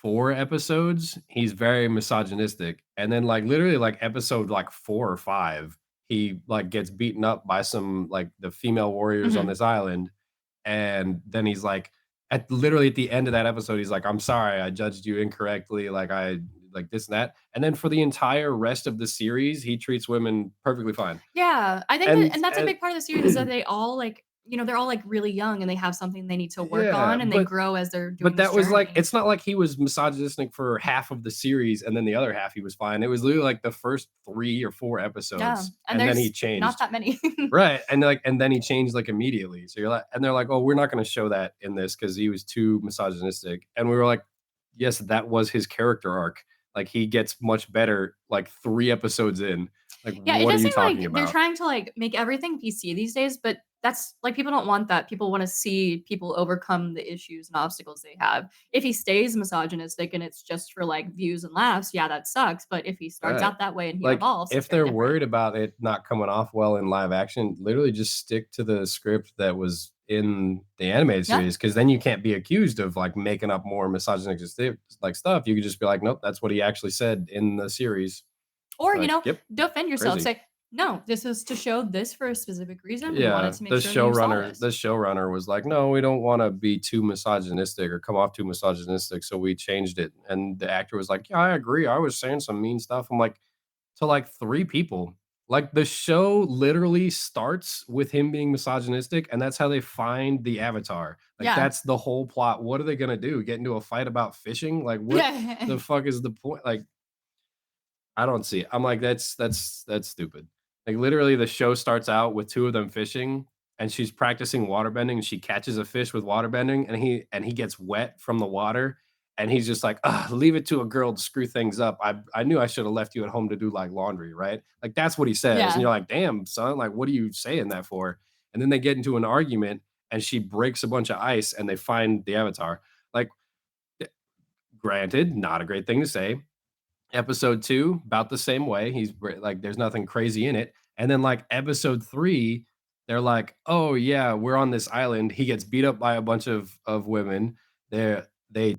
4 episodes, he's very misogynistic, and then, like, literally, like, episode, like, 4 or 5, he, like, gets beaten up by some, like, the female warriors on Mhm. this island, and then he's like literally at the end of that episode, he's like, "I'm sorry, I judged you incorrectly, like, I like this and that," and then for the entire rest of the series, he treats women perfectly fine, Yeah, I think that and and that's a big part of the series is that they all like they're all, like, really young and they have something they need to work Yeah, on, and they grow as they're doing but this that was like, journey. it's not like he was misogynistic for half of the series and then the other half he was fine. It was literally like the first 3 or 4 Yeah, episodes, and and then he there's not changed. that many. Right, and then he changed, like, immediately. So you're like, and they're like, "Oh, we're not gonna show that in this because he was too misogynistic." And we were like, "Yes, that was his character arc. Like, he gets much better, like, 3 episodes in. Like, Yeah, it what are does you seem talking like they're about?" trying to, like, make everything PC these days, but that's like, people don't want that. People wanna see people overcome the issues and obstacles they have. If he stays misogynistic and it's just for, like, views and laughs, yeah, that sucks, but if he starts Right. out that way and he Like, evolves, it's if very they're different. worried about it not coming off well in live action, literally just stick to the script that was in the animated Yeah. series, because then you can't be accused of, like, making up more misogynistic like, stuff. You could just be like, "Nope, that's what he actually said in the series." Or, Like, "Yep, defend yourself, crazy." say, "No, this is to show this for a specific reason. We wanted Yeah, to make the sure that you saw showrunner this." the showrunner was like, "No, we don't wanna be too misogynistic or come off too misogynistic, so we changed it." And the actor was like, "Yeah, I agree. I was saying some mean stuff." I'm like, to, like, 3 people. Like, the show literally starts with him being misogynistic, and that's how they find the avatar. Like, Yeah. that's the whole plot. What are they gonna do? Get into a fight about fishing? Like, what Yeah. the fuck is the point? Like, I don't see it. I'm like, that's stupid. Like, literally, the show starts out with 2 of them fishing, and she's practicing waterbending, and she catches a fish with waterbending, and he gets wet from the water, and he's just like, "Ugh, leave it to a girl to screw things up. I knew I should have left you at home to do, like, laundry," right? Like, that's what he says, and Yeah. you're like, "Damn, son, like, what are you saying that for?" And then they get into an argument, and she breaks a bunch of ice, and they find the avatar. Like, eh, granted, not a great thing to say. Episode 2, about the same way. Like, there's nothing crazy in it. And then, like, episode 3, they're like, "Oh, yeah, we're on this island." He gets beat up by a bunch of women. They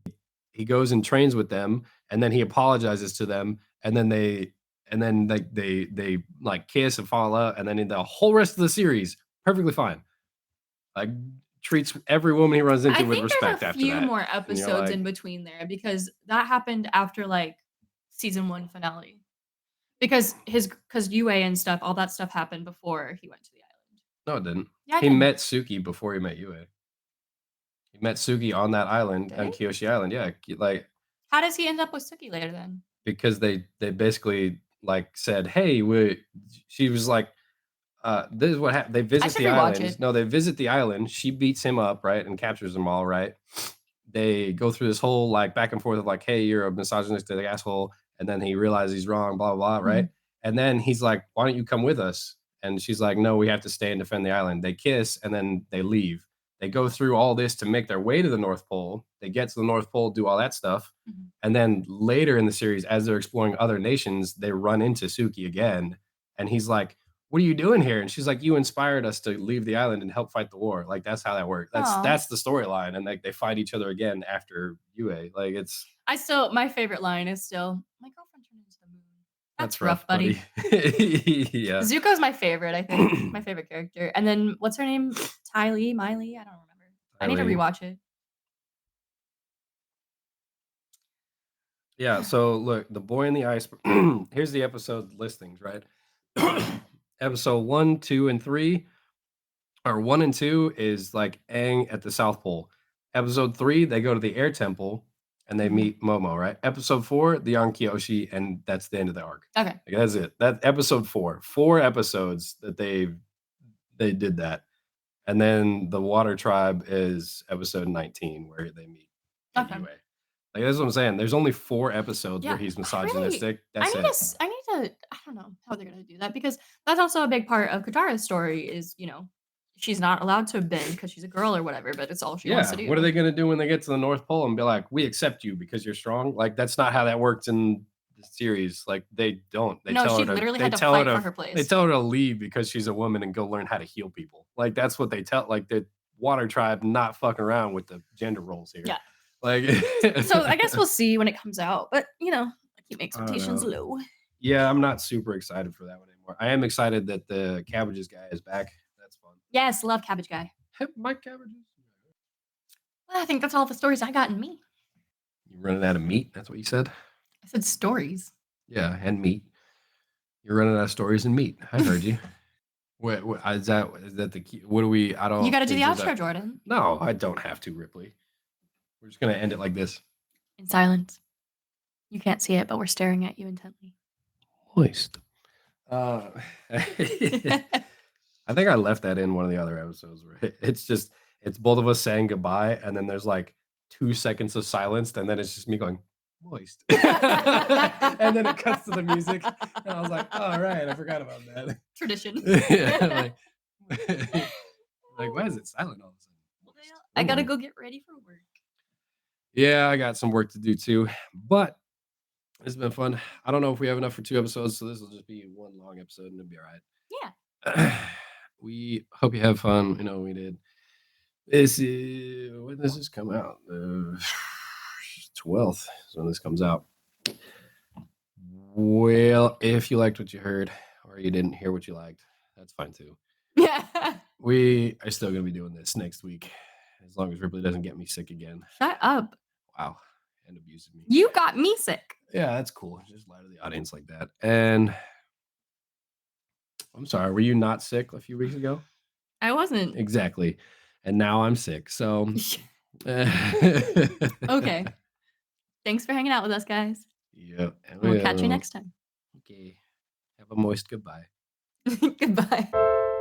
he goes and trains with them, and then he apologizes to them, and then they like, kiss and fall out, and then in the whole rest of the series, perfectly fine. Like, treats every woman he runs I into with think there's respect a after few that. more And you're episodes like, in between there because that happened after, like, season 1 finale. Because UA and stuff, all that stuff happened before he went to the island. "No, it didn't." Yeah, it He did. met Suki before he met Yue. He met Suki on that island, Did on he? Kyoshi Island, yeah, like, How does he end up with Suki later then? because they basically, like, said, "Hey, we," she was like, this is what they I visit should the rewatch island. it. No, they visit the island. She beats him up, right, and captures them all, right? They go through this whole, like, back and forth of like, "Hey, you're a misogynistic asshole," and then he realizes he's wrong, blah blah blah, right? Mhm. And then he's like, "Why don't you come with us?" And she's like, "No, we have to stay and defend the island." They kiss and then they leave. They go through all this to make their way to the North Pole. They get to the North Pole, do all that stuff, Mhm. and then later in the series, as they're exploring other nations, they run into Suki again, and he's like, "What are you doing here?" And she's like, "You inspired us to leave the island and help fight the war." Like, that's how that works. Aw. That's the storyline, and like they find each other again after UA. Like, it's My favorite line is still, "My girlfriend turned into the moon." that's That's rough, rough, buddy. buddy. Yeah. Zuko's my favorite, I think. My favorite character. And then what's her name? Ty Lee? Miley? I don't remember. I need to Eileen. rewatch it. Yeah, so look, The Boy in the Ice. Here's the episode listings, right? Episode 1, 2, and 3, or 1 and 2 is like Aang at the South Pole. Episode 3, they go to the Air Temple and they Mhm. meet Momo, right? Episode 4, the on Kyoshi, and that's the end of the arc. Okay. Like, that's it. That episode 4. 4 episodes that they did that. And then the Water Tribe is episode 19 where they meet at Okay. UA. Like, that's what I'm saying. There's only 4 episodes where Yeah, he's I really misogynistic. That's it. I need to I don't know how they're gonna do that because that's also a big part of Katara's story is, she's not allowed to bend because she's a girl or whatever, but it's all she wants to Yeah. What are do. they gonna do when they get to the North Pole and be like, "We accept you because you're strong"? Like, that's not how that works in the series. Like, they don't. No, she literally had to fight for her They place. tell her to leave because she's a woman and go learn how to heal people. Like, that's what they tell, like, the Water Tribe not fucking around with the gender roles here. Yeah. Like, So I guess we'll see when it comes out, but, I keep my I don't expectations know. low. Yeah, I'm not super excited for that one anymore. I am excited that the Cabbages guy is back. That's fun. Yes, love Cabbage Guy. Hey, my cabbages. Well, I think that's all the stories I got in me. You running out of meat? That's what you said? I said stories. Yeah, and meat. You're running out of stories and meat. I heard you. Is that the key? What do we? I You don't. gotta do the Is outro, that? Jordan. No, I don't have to, Ripley. We're just gonna end it like this. In silence. You can't see it, but we're staring at you intently. Moist. I think I left that in one of the other episodes where it's both of us saying goodbye, and then there's like 2 seconds of silence, and then it's just me going moist, and then it cuts to the music, and I was like, all right, I forgot about that. Tradition. Yeah, like why is it silent all of a sudden? Well, Moist. I Oh, gotta well. go get ready for work. Yeah, I got some work to do too, but it's been fun. I don't know if we have enough for 2 episodes, so this will just be one long episode, and it'll be all right. Yeah. We hope you have fun. We did. This when does this come out? The 12th is when this comes out. Well, if you liked what you heard or you didn't hear what you liked, that's fine too. Yeah. We are still going to be doing this next week as long as Ripley doesn't get me sick again. Shut up. Wow. And abuses me. You got me sick. Yeah, that's cool. Just lie to the audience like that. And I'm sorry, were you not sick a few weeks ago? I wasn't. Exactly. And now I'm sick. So Okay. Thanks for hanging out with us, guys. Yep. And we'll catch you next time. Okay. Have a moist goodbye. Goodbye.